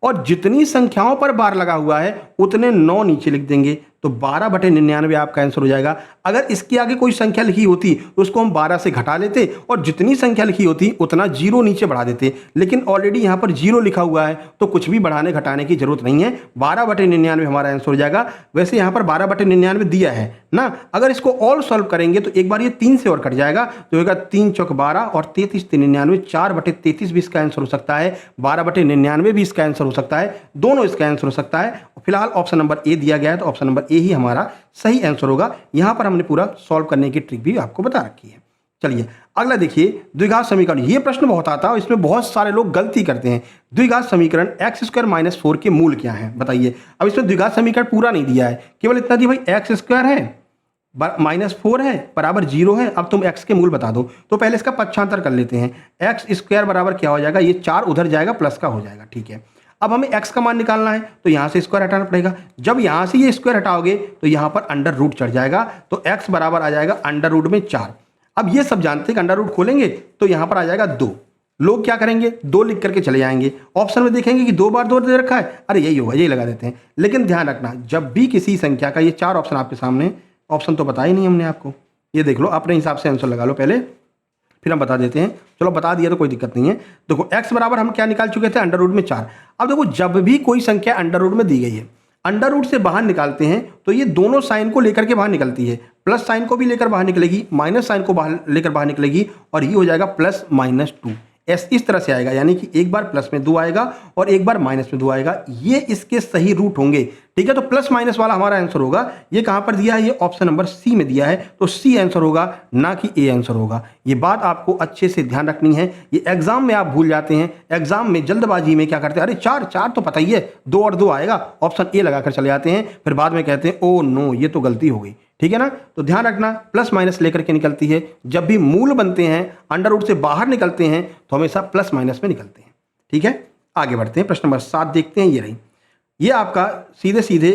और जितनी संख्याओं पर बार लगा हुआ है उतने 9 नीचे लिख देंगे। तो 12/99 आपका आंसर हो जाएगा। अगर इसके आगे कोई संख्या लिखी होती तो उसको हम 12 से घटा लेते और जितनी संख्या लिखी होती उतना 0 नीचे बढ़ा देते, लेकिन ऑलरेडी यहाँ पर 0 लिखा हुआ है तो कुछ भी बढ़ाने घटाने की जरूरत नहीं है। 12/99 हमारा आंसर हो जाएगा। वैसे यहाँ पर 12/99 दिया है ना, अगर इसको ऑल सॉल्व करेंगे तो एक बार ये 3 से और कट जाएगा, तो होगा 3 चौक 12 और 33×99 4/33 भी इसका आंसर हो सकता है, 12/99 भी इसका आंसर हो सकता है, दोनों इसका आंसर हो सकता है। फिलहाल ऑप्शन नंबर ए दिया गया है तो ऑप्शन नंबर ए ही हमारा सही आंसर होगा। यहां पर हमने पूरा सॉल्व करने की ट्रिक भी आपको बता रखी है। चलिए अगला देखिए, द्विघात समीकरण। ये प्रश्न बहुत आता है और इसमें बहुत सारे लोग गलती करते हैं। द्विघात समीकरण x² - 4 के मूल क्या हैं बताइए। अब इसमें द्विघात समीकरण पूरा नहीं दिया है, केवल इतना दिया भाई x² है -4 है बराबर 0 है। अब तुम x के मूल बता दो। तो पहले इसका पक्षांतर कर लेते हैं। x² बराबर क्या हो जाएगा, ये 4 उधर जाएगा प्लस का हो जाएगा, ठीक है। अब हमें x का मान निकालना है तो यहां से स्क्वायर हटाना पड़ेगा। जब यहां से ये स्क्वायर हटाओगे तो यहां पर अंडर रूट चढ़ जाएगा, तो x बराबर आ जाएगा अंडर रूट में 4। अब ये सब जानते हैं कि अंडर रूट खोलेंगे तो यहां पर आ जाएगा 2। लोग क्या करेंगे, 2 लिख करके चले जाएंगे। ऑप्शन में देखेंगे कि 2 बार 2 दे रखा है, अरे यही होगा, यही लगा देते हैं। लेकिन ध्यान रखना, जब भी किसी संख्या का, ये 4 ऑप्शन आपके सामने, ऑप्शन तो बताया ही नहीं हमने आपको, ये देख लो, अपने हिसाब से आंसर लगा लो पहले, फिर हम बता देते हैं। चलो बता दिया तो कोई दिक्कत नहीं है। देखो x बराबर हम क्या निकाल चुके थे, अंडर रूट में 4। अब देखो जब भी कोई संख्या अंडर रूट में दी गई है, अंडर रूट से बाहर निकालते हैं तो ये दोनों साइन को लेकर के बाहर निकलती है, प्लस साइन को भी लेकर बाहर निकलेगी, माइनस साइन को बाहर लेकर बाहर निकलेगी, और ये हो जाएगा +-2। इस तरह से आएगा, यानी कि एक बार प्लस में 2 आएगा और एक बार माइनस में 2 आएगा। ये इसके सही रूट होंगे, ठीक है। तो प्लस माइनस वाला हमारा आंसर होगा। ये कहां पर दिया है, ये ऑप्शन नंबर सी में दिया है, तो सी आंसर होगा, ना कि ए आंसर होगा। ये बात आपको अच्छे से ध्यान रखनी है। ये एग्जाम में आप भूल जाते हैं, एग्जाम में जल्दबाजी में क्या करते हैं, अरे 4 तो पता ही है, 2 और 2 आएगा, ऑप्शन ए लगाकर चले जाते हैं, फिर बाद में कहते हैं ओ नो ये तो गलती हो गई, ठीक है ना। तो ध्यान रखना, प्लस माइनस लेकर के निकलती है। जब भी मूल बनते हैं, अंडर रूट से बाहर निकलते हैं, तो हमेशा प्लस माइनस में निकलते हैं, ठीक है। आगे बढ़ते हैं, प्रश्न नंबर 7 देखते हैं। ये रही, ये आपका सीधे सीधे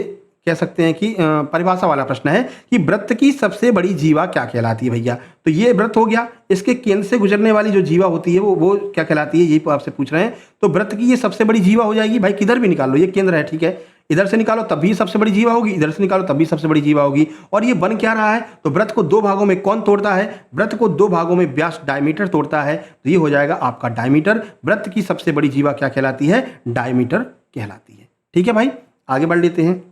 कह सकते हैं कि परिभाषा वाला प्रश्न है कि वृत्त की सबसे बड़ी जीवा क्या कहलाती है भैया। तो ये वृत्त हो गया, इसके केंद्र से गुजरने वाली जो जीवा होती है वो क्या कहलाती है, यही आपसे पूछ रहे हैं। तो वृत्त की ये सबसे बड़ी जीवा हो जाएगी भाई, किधर भी निकाल लो, ये केंद्र है, ठीक है, इधर से निकालो तब भी सबसे बड़ी जीवा होगी, इधर से निकालो तब भी सबसे बड़ी जीवा होगी। और ये बन क्या रहा है, तो वृत्त को 2 भागों में कौन तोड़ता है, वृत्त को 2 भागों में व्यास डायमीटर तोड़ता है, तो ये हो जाएगा आपका डायमीटर। वृत्त की सबसे बड़ी जीवा क्या कहलाती है, डायमीटर कहलाती है, ठीक है भाई। आगे बढ़ लेते हैं,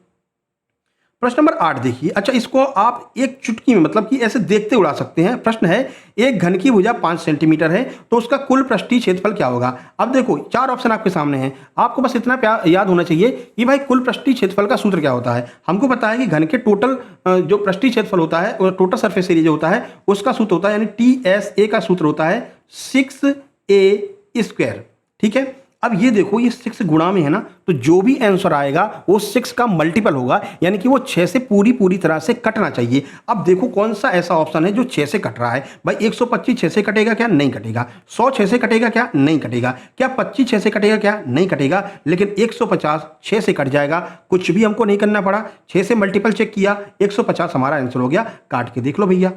प्रश्न नंबर 8 देखिए। अच्छा, इसको आप एक चुटकी में, मतलब कि ऐसे देखते उड़ा सकते हैं। प्रश्न है, एक घन की भुजा 5 सेंटीमीटर है तो उसका कुल पृष्ठीय क्षेत्रफल क्या होगा। अब देखो 4 ऑप्शन आपके सामने हैं, आपको बस इतना याद होना चाहिए कि भाई कुल पृष्ठीय क्षेत्रफल का सूत्र क्या होता है। हमको पता है कि घन के टोटल जो पृष्ठीय क्षेत्रफल होता है, और टोटल सरफेस एरिया जो होता है उसका सूत्र होता है, यानी TSA का सूत्र होता है 6a², ठीक है। अब ये देखो, ये 6 गुणा में है ना, तो जो भी आंसर आएगा वो 6 का मल्टीपल होगा, यानी कि वो 6 से पूरी तरह से कटना चाहिए। अब देखो कौन सा ऐसा ऑप्शन है जो 6 से कट रहा है। भाई 125 6 से कटेगा क्या, नहीं कटेगा। 100 6 से कटेगा क्या, नहीं कटेगा। क्या 25 6 से कटेगा क्या, नहीं कटेगा। लेकिन 150 6 से कट जाएगा, कुछ भी हमको नहीं करना पड़ा, 6 से मल्टीपल चेक किया, 150 हमारा आंसर हो गया। काट के देख लो भैया,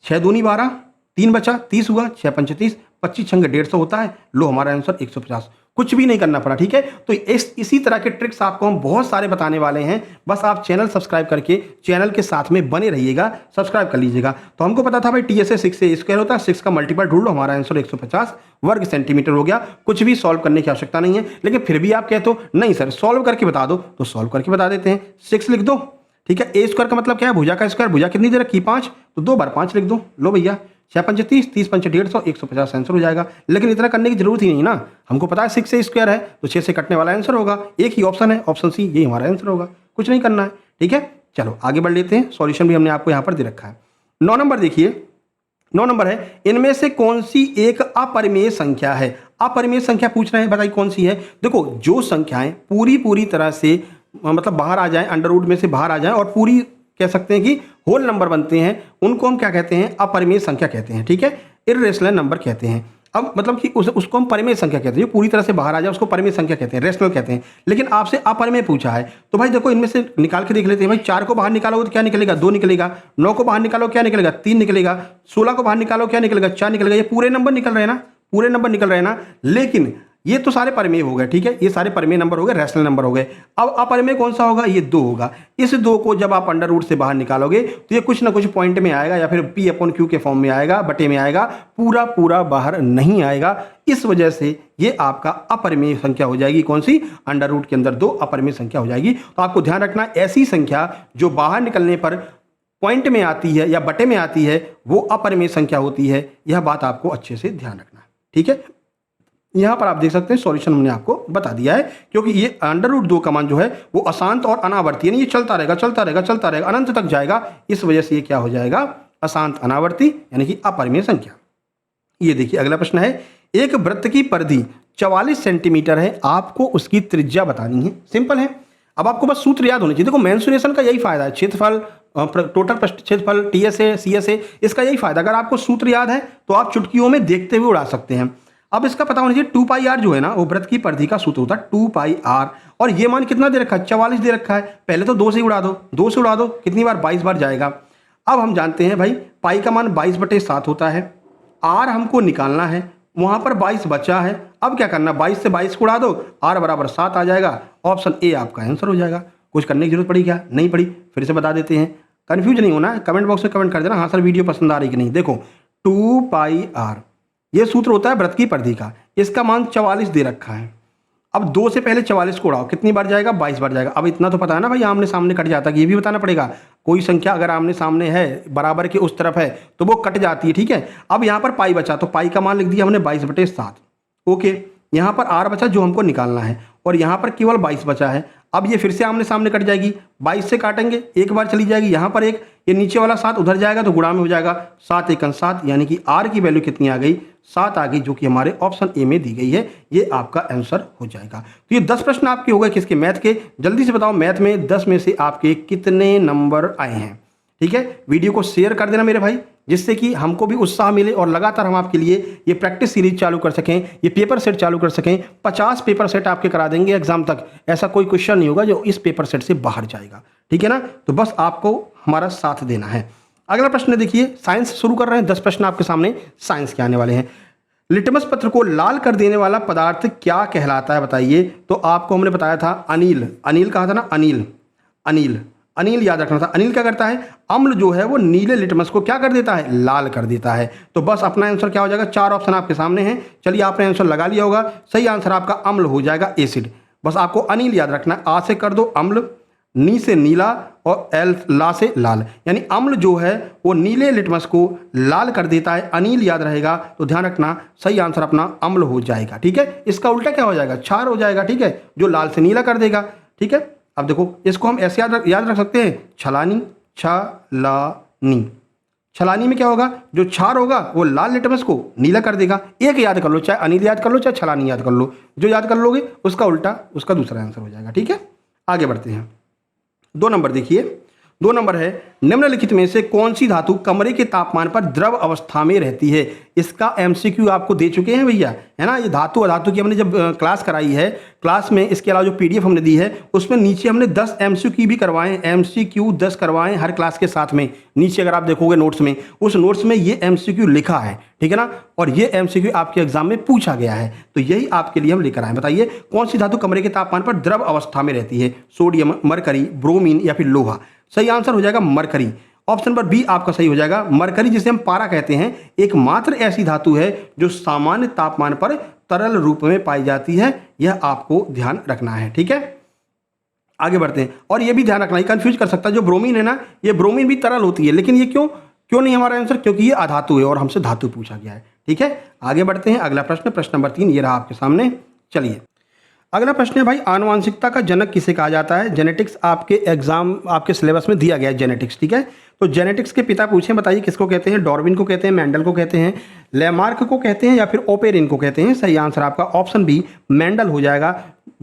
6 दूनी 12, 3 बचा, 30 हुआ, 6 पंचे 30, 25 छंग 150 होता है। लो हमारा आंसर 150। कुछ भी नहीं करना पड़ा, ठीक है। तो इसी तरह के ट्रिक्स आपको हम बहुत सारे बताने वाले हैं। बस आप चैनल सब्सक्राइब करके चैनल के साथ में बने रहिएगा, सब्सक्राइब कर लीजिएगा। तो हमको पता था भाई TSA 6 से स्क्वायर होता है, 6 का मल्टीपल ढूंढ लो, हमारा आंसर 150 वर्ग सेंटीमीटर हो गया। कुछ भी सॉल्व करने की आवश्यकता नहीं है, लेकिन फिर भी आप कहते हो नहीं सर सॉल्व करके बता दो, तो सॉल्व करके बता देते हैं। 6 लिख दो, ठीक है। ए स्क्वायर का मतलब क्या है? भुजा का स्क्वायर। भुजा कितनी दे रखी? 5, तो 2 बार 5 लिख दो। लो भैया 6 पंचे 30, 30 पंचे 150, 150 आंसर हो जाएगा। लेकिन इतना करने की जरूरत ही नहीं ना, हमको पता है 6 से स्क्वायर है तो 6 से कटने वाला आंसर होगा। एक ही ऑप्शन है, ऑप्शन सी, ये हमारा आंसर होगा। कुछ नहीं करना है, ठीक है। चलो आगे बढ़ लेते हैं। सॉल्यूशन भी हमने आपको यहाँ पर दे रखा है। 9 नंबर देखिए, 9 नंबर है, इनमें से कौन सी एक अपरिमेय संख्या है? अपरिमेय संख्या पूछ रहे हैं, बताइए कौन सी है। देखो जो संख्याएं पूरी तरह से मतलब बाहर आ जाएं, अंडर रूट में से बाहर आ जाएं और पूरी कह सकते हैं कि होल नंबर बनते हैं, उनको हम क्या कहते हैं? अपरिमेय संख्या कहते हैं, ठीक है। इर्रेशनल नंबर कहते हैं। अब मतलब कि उसको हम परिमेय संख्या कहते हैं। जो पूरी तरह से बाहर आ जाए उसको परिमेय संख्या कहते हैं, रेशनल कहते हैं। लेकिन आपसे अपरिमेय पूछा है, तो भाई देखो इनमें से निकाल के देख लेते हैं। भाई 4 को बाहर निकालोगे तो क्या निकलेगा? 2 निकलेगा। 9 को बाहर निकालो क्या निकलेगा? 3 निकलेगा। 16 को बाहर निकालो क्या निकलेगा? 4 निकलेगा। ये पूरे नंबर निकल रहे हैं ना, पूरे नंबर निकल रहे हैं ना। लेकिन ये तो सारे परिमेय हो गए, ठीक है। ये सारे परिमेय नंबर हो गए, रैशनल नंबर हो गए। अब अपरिमेय कौन सा होगा? ये 2 होगा। इस 2 को जब आप अंडर रूट से बाहर निकालोगे तो ये कुछ ना कुछ पॉइंट में आएगा, या फिर P/Q के फॉर्म में आएगा, बटे में आएगा, पूरा बाहर नहीं आएगा। इस वजह से ये आपका अपरिमेय संख्या हो जाएगी। कौन सी? अंडर रूट के अंदर 2 अपरिमेय संख्या हो जाएगी। तो आपको ध्यान रखना, ऐसी संख्या जो बाहर निकलने पर पॉइंट में आती है या बटे में आती है वो अपरिमेय संख्या होती है। यह बात आपको अच्छे से ध्यान रखना है, ठीक है। यहां पर आप देख सकते हैं सॉल्यूशन हमने आपको बता दिया है, क्योंकि ये अंडर रूट 2 का मान जो है वो अशांत और अनावर्ती, यानी ये चलता रहेगा, अनंत तक जाएगा। इस वजह से ये क्या हो जाएगा? अशांत अनावर्ती, यानी कि अपरिमेय संख्या। ये देखिए अगला प्रश्न है, एक वृत्त की परिधि 44 सेंटीमीटर है, आपको उसकी त्रिज्या बतानी है। सिंपल है। अब आपको बस सूत्र याद होने चाहिए। देखो मेंसुरेशन का यही फायदा है, क्षेत्रफल, टोटल पृष्ठ क्षेत्रफल, TSA CSA, इसका यही फायदा। अगर आपको सूत्र याद है तो आप चुटकियों में देखते हुए उड़ा सकते हैं। अब इसका पता होना चाहिए 2πr जो है ना, वो वृत्त की परिधि का सूत्र होता है 2πr। और ये मान कितना दे रखा है? 44 दे रखा है। पहले तो 2 से उड़ा दो, 2 से उड़ा दो, कितनी बार? 22 बार जाएगा। अब हम जानते हैं भाई पाई का मान 22/7 होता है। r हमको निकालना है, वहां पर 22 बचा है। अब क्या करना? 22 से 22 को उड़ा दो, r बराबर 7 आ जाएगा। ऑप्शन ए आपका आंसर हो जाएगा। कुछ करने की जरूरत पड़ी क्या? नहीं पड़ी। फिर से बता देते हैं, कंफ्यूज नहीं होना है। कमेंट बॉक्स में कमेंट कर देना, हाँ सर वीडियो पसंद आ रही कि नहीं। देखो 2πr ये सूत्र होता है वृत्त की परिधि का। इसका मान 44 दे रखा है। अब 2 से पहले 44 को उड़ाओ, कितनी बार जाएगा? 22 बार जाएगा। अब इतना तो पता है ना भाई, आमने सामने कट जाता है, ये भी बताना पड़ेगा। कोई संख्या अगर आमने सामने है, बराबर के उस तरफ है, तो वो कट जाती है, ठीक है। अब यहाँ पर पाई बचा, तो पाई का मान लिख दिया हमने 22/7। ओके, यहाँ पर r बचा जो हमको निकालना है, और यहाँ पर केवल 22 बचा है। अब ये फिर से आमने सामने कट जाएगी, 22 से काटेंगे, एक बार चली जाएगी, यहाँ पर एक, ये नीचे वाला 7 उधर जाएगा तो गुणा में हो जाएगा, 7 × 7, यानी कि r की वैल्यू कितनी आ गई? 7 आ गई, जो कि हमारे ऑप्शन ए में दी गई है। ये आपका आंसर हो जाएगा। तो ये 10 प्रश्न आपके हो गए किसके? मैथ के। जल्दी से बताओ मैथ में 10 में से आपके कितने नंबर आए हैं? ठीक है, वीडियो को शेयर कर देना मेरे भाई, जिससे कि हमको भी उत्साह मिले और लगातार हम आपके लिए ये प्रैक्टिस सीरीज चालू कर सकें, ये पेपर सेट चालू कर सकें। 50 पेपर सेट आपके करा देंगे एग्जाम तक। ऐसा कोई क्वेश्चन नहीं होगा जो इस पेपर सेट से बाहर जाएगा, ठीक है ना। तो बस आपको हमारा साथ देना है। अगला प्रश्न देखिए, साइंस शुरू कर रहे हैं। 10 प्रश्न आपके सामने साइंस के आने वाले हैं। लिटमस पत्र को लाल कर देने वाला पदार्थ क्या कहलाता है बताइए? तो आपको हमने बताया था अनिल। अनिल कहा था ना, अनिल याद रखना था। अनिल क्या करता है? अम्ल जो है वो नीले लिटमस को क्या कर देता है? लाल कर देता है। तो बस अपना आंसर क्या हो जाएगा? 4 ऑप्शन आपके सामने हैं। चलिए आपने आंसर लगा लिया होगा। सही आंसर आपका अम्ल हो जाएगा, एसिड। बस आपको अनिल याद रखना है। आ से कर दो अम्ल, नी से नीला, और एल ला से लाल, यानी अम्ल जो है वो नीले लिटमस को लाल कर देता है। अनिल याद रहेगा, तो ध्यान रखना सही आंसर अपना अम्ल हो जाएगा, ठीक है। इसका उल्टा क्या हो जाएगा? क्षार हो जाएगा, ठीक है, जो लाल से नीला कर देगा, ठीक है। अब देखो इसको हम ऐसे याद रख सकते हैं, छलानी, छलानी। छलानी में क्या होगा? जो क्षार होगा वो लाल लिटमस को नीला कर देगा। एक याद कर लो, चाहे अनिल याद कर लो, चाहे छलानी याद कर लो, जो याद कर लोगे उसका उल्टा उसका दूसरा आंसर हो जाएगा, ठीक है। आगे बढ़ते हैं। 2 नंबर देखिए, 2 नंबर है, निम्नलिखित में से कौन सी धातु कमरे के तापमान पर द्रव अवस्था में रहती है। इसका एमसीक्यू आपको दे चुके हैं भैया, है ना। ये धातु अधातु की हमने जब क्लास कराई है, क्लास में इसके अलावा जो पीडीएफ हमने दी है उसमें नीचे हमने 10 एमसीक्यू भी करवाए, एमसीक्यू 10 करवाए हर क्लास के साथ में। नीचे अगर आप देखोगे नोट्स में, उस नोट्स में ये एमसीक्यू लिखा है, ठीक है ना। और ये एमसीक्यू आपके एग्जाम में पूछा गया है, तो यही आपके लिए हम लेकर आए। बताइए कौन सी धातु कमरे के तापमान पर द्रव अवस्था में रहती है। सोडियम, मरकरी, ब्रोमीन या फिर लोहा। सही आंसर हो जाएगा मरकरी। ऑप्शन नंबर बी आपका सही हो जाएगा। मरकरी, जिसे हम पारा कहते हैं, एकमात्र ऐसी धातु है जो सामान्य तापमान पर तरल रूप में पाई जाती है। यह आपको ध्यान रखना है, ठीक है। आगे बढ़ते हैं। और यह भी ध्यान रखना, ये कंफ्यूज कर सकता है, जो ब्रोमीन है ना, ये ब्रोमीन भी तरल होती है, लेकिन ये क्यों नहीं हमारा आंसर, क्योंकि ये अधातु है और हमसे धातु पूछा गया है, ठीक है। आगे बढ़ते हैं। अगला प्रश्न, प्रश्न नंबर 3 ये रहा आपके सामने। चलिए अगला प्रश्न है भाई, आनुवांशिकता का जनक किसे कहा जाता है। जेनेटिक्स आपके एग्जाम, आपके सिलेबस में दिया गया है जेनेटिक्स, ठीक है। तो जेनेटिक्स के पिता पूछे, बताइए किसको कहते हैं। डार्विन को कहते हैं, मेंडल को कहते हैं, लेमार्क को कहते हैं या फिर ओपेरिन को कहते हैं। सही आंसर आपका ऑप्शन बी मेंडल हो जाएगा।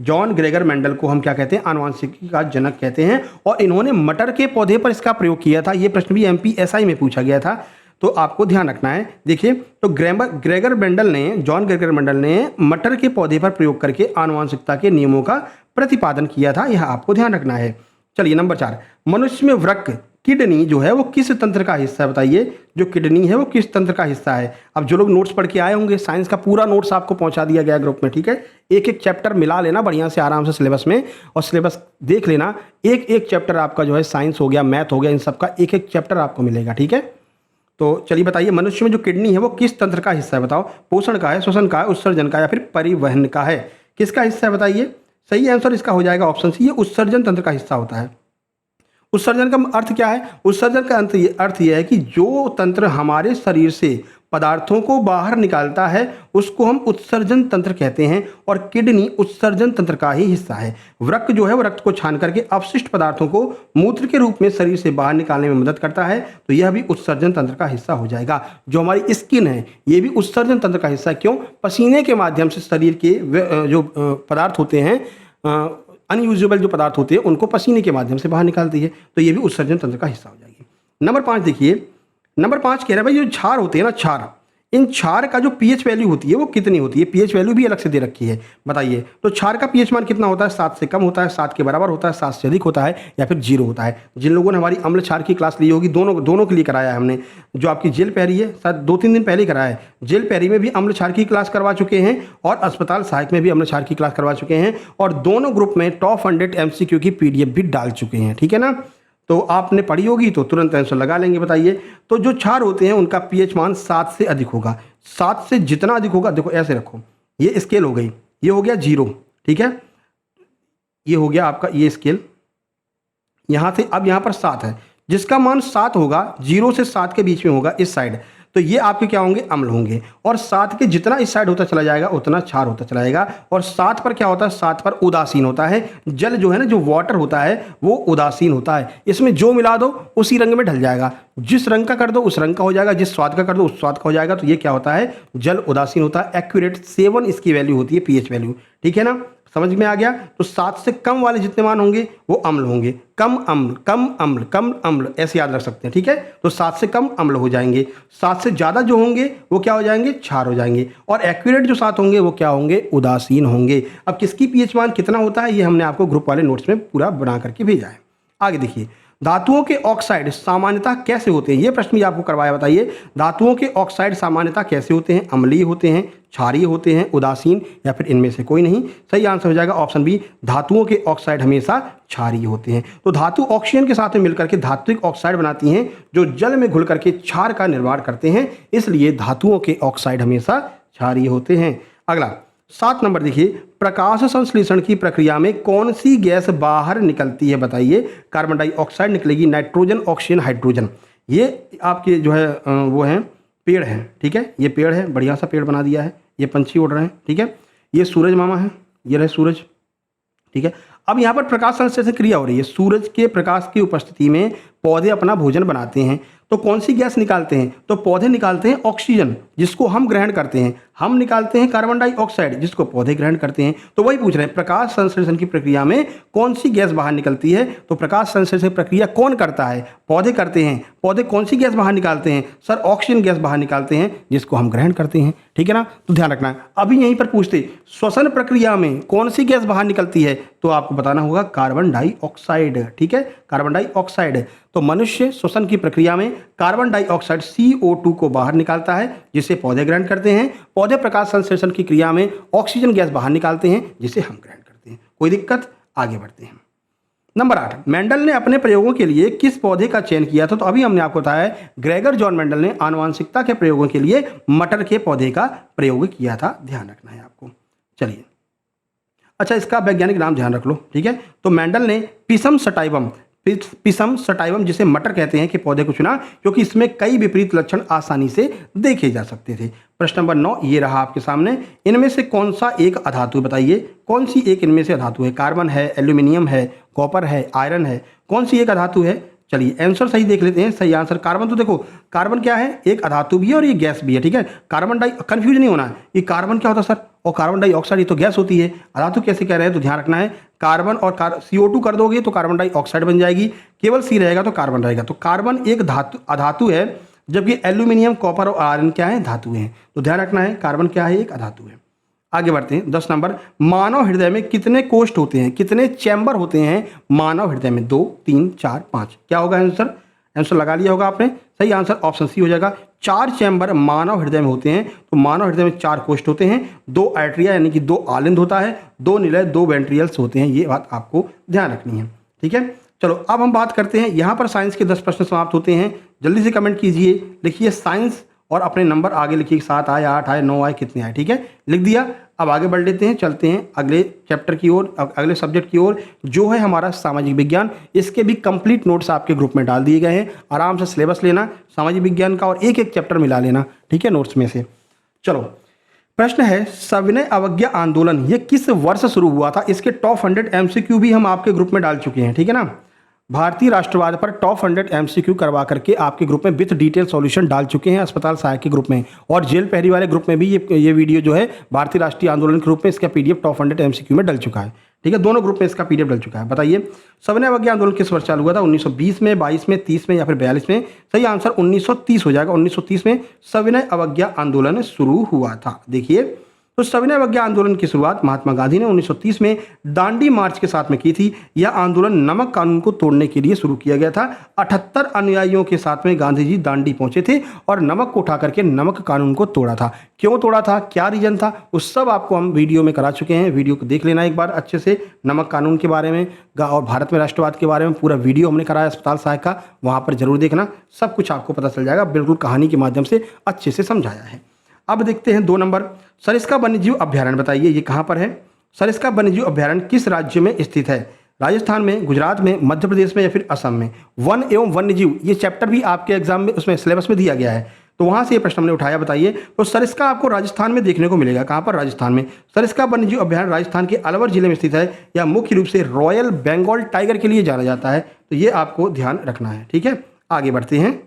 जॉन ग्रेगर मेंडल को हम क्या कहते हैं, आनुवांशिकी का जनक कहते हैं। और इन्होंने मटर के पौधे पर इसका प्रयोग किया था। ये प्रश्न भी एमपीएसआई में पूछा गया था, तो आपको ध्यान रखना है। देखिए, तो ग्रेगर मेंडल ने, जॉन ग्रेगर मेंडल ने मटर के पौधे पर प्रयोग करके आनुवांशिकता के नियमों का प्रतिपादन किया था। यह आपको ध्यान रखना है। चलिए नंबर 4, मनुष्य में वृक्क, किडनी जो है वो किस तंत्र का हिस्सा है। बताइए जो किडनी है वो किस तंत्र का हिस्सा है। अब जो लोग नोट्स पढ़ के आए होंगे, साइंस का पूरा नोट्स आपको पहुंचा दिया गया ग्रुप में, ठीक है। एक एक चैप्टर मिला लेना बढ़िया से आराम से सिलेबस में, और सिलेबस देख लेना। एक एक चैप्टर आपका जो है, साइंस हो गया, मैथ हो गया, इन सबका एक एक चैप्टर आपको मिलेगा, ठीक है। तो चलिए बताइए, मनुष्य में जो किडनी है वो किस तंत्र का हिस्सा है। बताओ, पोषण का है, श्वसन का है, उत्सर्जन का या फिर परिवहन का है। किसका हिस्सा है बताइए। सही आंसर इसका हो जाएगा ऑप्शन सी, ये उत्सर्जन तंत्र का हिस्सा होता है। उत्सर्जन का अर्थ क्या है। उत्सर्जन का अर्थ यह है कि जो तंत्र हमारे शरीर से पदार्थों को बाहर निकालता है उसको हम उत्सर्जन तंत्र कहते हैं, और किडनी उत्सर्जन तंत्र का ही हिस्सा है। वृक्क जो है वो रक्त को छान करके अपशिष्ट पदार्थों को मूत्र के रूप में शरीर से बाहर निकालने में मदद करता है, तो यह भी उत्सर्जन तंत्र का हिस्सा हो जाएगा। जो हमारी स्किन है ये भी उत्सर्जन तंत्र का हिस्सा है। क्यों, पसीने के माध्यम से शरीर के जो पदार्थ होते हैं, अनयूजेबल जो पदार्थ होते हैं, उनको पसीने के माध्यम से बाहर निकालती है, तो ये भी उत्सर्जन तंत्र का हिस्सा हो जाएगी। नंबर 5 देखिए, नंबर 5 कह रहा है भाई, जो क्षार होते हैं ना, क्षार, इन क्षार का जो पीएच वैल्यू होती है वो कितनी होती है। पीएच वैल्यू भी अलग से दे रखी है, बताइए। तो क्षार का पीएच मान कितना होता है, 7 से कम होता है, 7 के बराबर होता है, 7 से अधिक होता है, या फिर 0 होता है। जिन लोगों ने हमारी अम्ल क्षार की क्लास ली होगी, दोनों के लिए कराया है हमने। जो आपकी जेल पैरी है, शायद 2-3 दिन पहले कराया है। जेल पैरी में भी अम्ल क्षार की क्लास करवा चुके हैं, और अस्पताल सहायक में भी अम्ल क्षार की क्लास करवा चुके हैं, और दोनों ग्रुप में टॉप 100 MCQ की PDF भी डाल चुके हैं, ठीक है ना। तो आपने पढ़ी होगी तो तुरंत आंसर लगा लेंगे। बताइए, तो जो क्षार होते हैं उनका पीएच मान 7 से अधिक होगा। 7 से जितना अधिक होगा, देखो ऐसे रखो, ये स्केल हो गई, ये हो गया 0, ठीक है। ये हो गया आपका ये स्केल, यहाँ से अब यहाँ पर 7 है, जिसका मान 7 होगा, 0 से 7 के बीच में होगा इस साइड, तो ये आपके क्या होंगे, अम्ल होंगे। और 7 के जितना इस साइड होता चला जाएगा उतना क्षार होता चला जाएगा। और 7 पर क्या होता है, 7 पर उदासीन होता है। जल जो है ना, जो वाटर होता है वो उदासीन होता है। इसमें जो मिला दो उसी रंग में ढल जाएगा, जिस रंग का कर दो उस रंग का हो जाएगा, जिस स्वाद का कर दो उस स्वाद का हो जाएगा। तो ये क्या होता है, जल उदासीन होता है। एक्यूरेट 7 इसकी वैल्यू होती है, पीएच वैल्यू, ठीक है ना। समझ में आ गया। तो 7 से कम वाले जितने मान होंगे वो अम्ल होंगे। कम अम्ल, कम अम्ल, कम अम्ल, ऐसे याद रख सकते हैं, ठीक है। तो 7 से कम अम्ल हो जाएंगे। 7 से ज़्यादा जो होंगे वो क्या हो जाएंगे, क्षार हो जाएंगे। और एक्यूरेट जो 7 होंगे वो क्या होंगे, उदासीन होंगे। अब किसकी पीएच मान कितना होता है ये हमने आपको ग्रुप वाले नोट्स में पूरा बना करके भेजा है। आगे देखिए, धातुओं के ऑक्साइड सामान्यतः कैसे होते हैं, ये प्रश्न भी आपको करवाया। बताइए, धातुओं के ऑक्साइड सामान्यतः कैसे होते हैं, अम्लीय होते हैं, क्षारीय होते हैं, उदासीन, या फिर इनमें से कोई नहीं। सही आंसर हो जाएगा ऑप्शन बी, धातुओं के ऑक्साइड हमेशा क्षारीय होते हैं। तो धातु ऑक्सीजन के साथ में मिलकर के धात्विक ऑक्साइड बनाती हैं, जो जल में घुल करके क्षार का निर्माण करते हैं, इसलिए धातुओं के ऑक्साइड हमेशा क्षारीय होते हैं। अगला 7 नंबर देखिए, प्रकाश संश्लेषण की प्रक्रिया में कौन सी गैस बाहर निकलती है। बताइए, कार्बन डाइऑक्साइड निकलेगी, नाइट्रोजन, ऑक्सीजन, हाइड्रोजन। ये आपके जो है वो हैं, पेड़ हैं, ठीक है। ये पेड़ है, बढ़िया सा पेड़ बना दिया है, ये पंछी उड़ रहे हैं, ठीक है। ये सूरज मामा है, ये रहे सूरज, ठीक है। अब यहाँ पर प्रकाश संश्लेषण क्रिया हो रही है। सूरज के प्रकाश की उपस्थिति में पौधे अपना भोजन बनाते हैं तो कौन सी गैस निकालते हैं? तो पौधे निकालते हैं ऑक्सीजन, जिसको हम ग्रहण करते हैं। हम निकालते हैं कार्बन डाइऑक्साइड, जिसको पौधे ग्रहण करते हैं। तो वही पूछ रहे हैं, प्रकाश संश्लेषण की प्रक्रिया में कौन सी गैस बाहर निकलती है? तो प्रकाश संश्लेषण प्रक्रिया कौन करता है? पौधे करते हैं। पौधे कौन सी गैस बाहर निकालते हैं? सर ऑक्सीजन गैस बाहर निकालते हैं, जिसको हम ग्रहण करते हैं। ठीक है ना, तो ध्यान रखना है। अभी यहीं पर पूछते श्वसन प्रक्रिया में कौन सी गैस बाहर निकलती है? तो आपको बताना होगा कार्बन डाइऑक्साइड। ठीक है, कार्बन डाइऑक्साइड। तो मनुष्य श्वसन की प्रक्रिया में कार्बन डाइऑक्साइड CO2 को बाहर निकालता है, जिसे पौधे ग्रहण करते हैं। पौधे प्रकाश संश्लेषण की क्रिया में ऑक्सीजन गैस बाहर निकालते हैं, जिसे हम ग्रहण करते हैं। कोई दिक्कत? आगे बढ़ते हैं। नंबर 8, मेंडल ने अपने प्रयोगों के लिए किस पौधे का चयन किया था? तो अभी हमने आपको बताया है, ग्रेगर जॉन मेंडल ने आनुवंशिकता के प्रयोगों के लिए मटर के पौधे का प्रयोग किया था। ध्यान रखना है आपको। चलिए, अच्छा, इसका वैज्ञानिक नाम ध्यान रख लो। ठीक है, तो मेंडल ने पिसम सटाइवम, जिसे मटर कहते हैं, के पौधे को चुना क्योंकि इसमें कई विपरीत लक्षण आसानी से देखे जा सकते थे। प्रश्न नंबर 9 ये रहा आपके सामने। इनमें से कौन सा एक अधातु? बताइए कौन सी एक इनमें से अधातु है? कार्बन है, एल्यूमिनियम है, कॉपर है, आयरन है, कौन सी एक अधातु है? चलिए आंसर सही देख लेते हैं। सही आंसर कार्बन। तो देखो, कार्बन क्या है? एक अधातु भी है और ये गैस भी है। ठीक है, कंफ्यूज नहीं होना है, ये कार्बन क्या होता है सर, और कार्बन डाइऑक्साइड ये तो गैस होती है, अधातु कैसे कह रहे हैं? तो ध्यान रखना है, कार्बन और CO2 कर दोगे तो कार्बन डाइऑक्साइड बन जाएगी, केवल C रहेगा तो कार्बन रहेगा। तो कार्बन एक अधातु है, जबकि एल्यूमिनियम, कॉपर और आयरन क्या है? धातु हैं। तो ध्यान रखना है, कार्बन क्या है? एक अधातु है। आगे बढ़ते हैं। 10 नंबर, मानव हृदय में कितने कोष्ठ होते हैं? कितने चैम्बर होते हैं मानव हृदय में? 2, 3, 4, 5। क्या होगा आंसर? आंसर लगा लिया होगा आपने। सही आंसर ऑप्शन C हो जाएगा। 4 चैम्बर मानव हृदय में होते हैं। तो मानव हृदय में 4 कोष्ठ होते हैं, 2 आर्टरिया यानी कि 2 आलिंद होता है, 2 निलय, 2 वेंट्रियल्स होते हैं। ये बात आपको ध्यान रखनी है। ठीक है, चलो अब हम बात करते हैं। यहाँ पर साइंस के 10 प्रश्न समाप्त होते हैं। जल्दी से कमेंट कीजिए, लिखिए साइंस और अपने नंबर आगे लिखिए, 7 आए, 8 आए, 9 आए, कितने आए। ठीक है, लिख दिया। अब आगे बढ़ लेते हैं, चलते हैं अगले चैप्टर की ओर, अगले सब्जेक्ट की ओर, जो है हमारा सामाजिक विज्ञान। इसके भी कंप्लीट नोट्स आपके ग्रुप में डाल दिए गए हैं। आराम से सिलेबस लेना सामाजिक विज्ञान का और एक एक चैप्टर मिला लेना। ठीक है, नोट्स में से। चलो, प्रश्न है, सविनय अवज्ञा आंदोलन ये किस वर्ष शुरू हुआ था? इसके टॉप 100 MCQ भी हम आपके ग्रुप में डाल चुके हैं। ठीक है ना, भारतीय राष्ट्रवाद पर टॉप 100 MCQ करवा करके आपके ग्रुप में विथ डिटेल सॉल्यूशन डाल चुके हैं अस्पताल सहायक के ग्रुप में, और जेल पहरी वाले ग्रुप में भी ये वीडियो जो है भारतीय राष्ट्रीय आंदोलन के ग्रुप में इसका PDF टॉप 100 MCQ में डल चुका है। ठीक है, दोनों ग्रुप में इसका PDF डल चुका है। बताइए सविनय अवज्ञा आंदोलन किस वर्ष चालू हुआ था? 1920 में, 22 में, 30 में या फिर 42 में? सही आंसर 1930 हो जाएगा। 1930 में सविनय अवज्ञा आंदोलन शुरू हुआ था। देखिए, तो सविनय अवज्ञा आंदोलन की शुरुआत महात्मा गांधी ने 1930 में दांडी मार्च के साथ में की थी। यह आंदोलन नमक कानून को तोड़ने के लिए शुरू किया गया था। 78 अनुयायियों के साथ में गांधी जी दांडी पहुंचे थे और नमक को उठा करके नमक कानून को तोड़ा था। क्यों तोड़ा था, क्या रीजन था, उस सब आपको हम वीडियो में करा चुके हैं। वीडियो को देख लेना एक बार अच्छे से। नमक कानून के बारे में और भारत में राष्ट्रवाद के बारे में पूरा वीडियो हमने कराया अस्पताल सहायक का, वहाँ पर जरूर देखना, सब कुछ आपको पता चल जाएगा। बिल्कुल कहानी के माध्यम से अच्छे से समझाया है। अब देखते हैं 2 नंबर, सरिस्का वन्यजीव अभ्यारण्य। बताइए ये कहाँ पर है? सरिस्का वन्यजीव अभ्यारण्य किस राज्य में स्थित है? राजस्थान में, गुजरात में, मध्य प्रदेश में या फिर असम में? वन एवं वन्यजीव ये चैप्टर भी आपके एग्जाम में उसमें सिलेबस में दिया गया है, तो वहाँ से ये प्रश्न हमने उठाया। बताइए, तो सरिस्का आपको राजस्थान में देखने को मिलेगा। कहाँ पर? राजस्थान में। सरिस्का वन्यजीव अभ्यारण्य राजस्थान के अलवर जिले में स्थित है। यह मुख्य रूप से रॉयल बंगाल टाइगर के लिए जाना जाता है, तो ये आपको ध्यान रखना है। ठीक है, आगे बढ़ते हैं।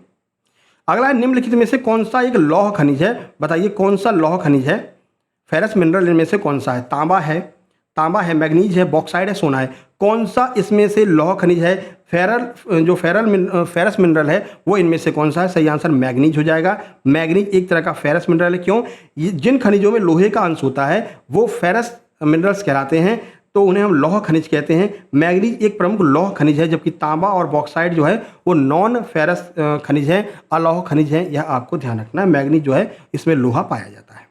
अगला है, निम्नलिखित में से कौन सा एक लौह खनिज है? बताइए कौन सा लौह खनिज है? फेरस मिनरल इनमें से कौन सा है? तांबा है, मैग्नीज है, बॉक्साइड है, सोना है। कौन सा इसमें से लौह खनिज है? फेरस मिनरल है वो इनमें से कौन सा है? सही आंसर मैग्नीज हो जाएगा। मैग्नीज एक तरह का फेरस मिनरल है। क्यों? ये जिन खनिजों में लोहे का अंश होता है वो फेरस मिनरल्स कहलाते हैं, तो उन्हें हम लौह खनिज कहते हैं। मैग्नीज एक प्रमुख लौह खनिज है, जबकि तांबा और बॉक्साइड जो है वो नॉन फेरस खनिज है, अलौह खनिज है। यह आपको ध्यान रखना है। मैग्नीज जो है इसमें लोहा पाया जाता है।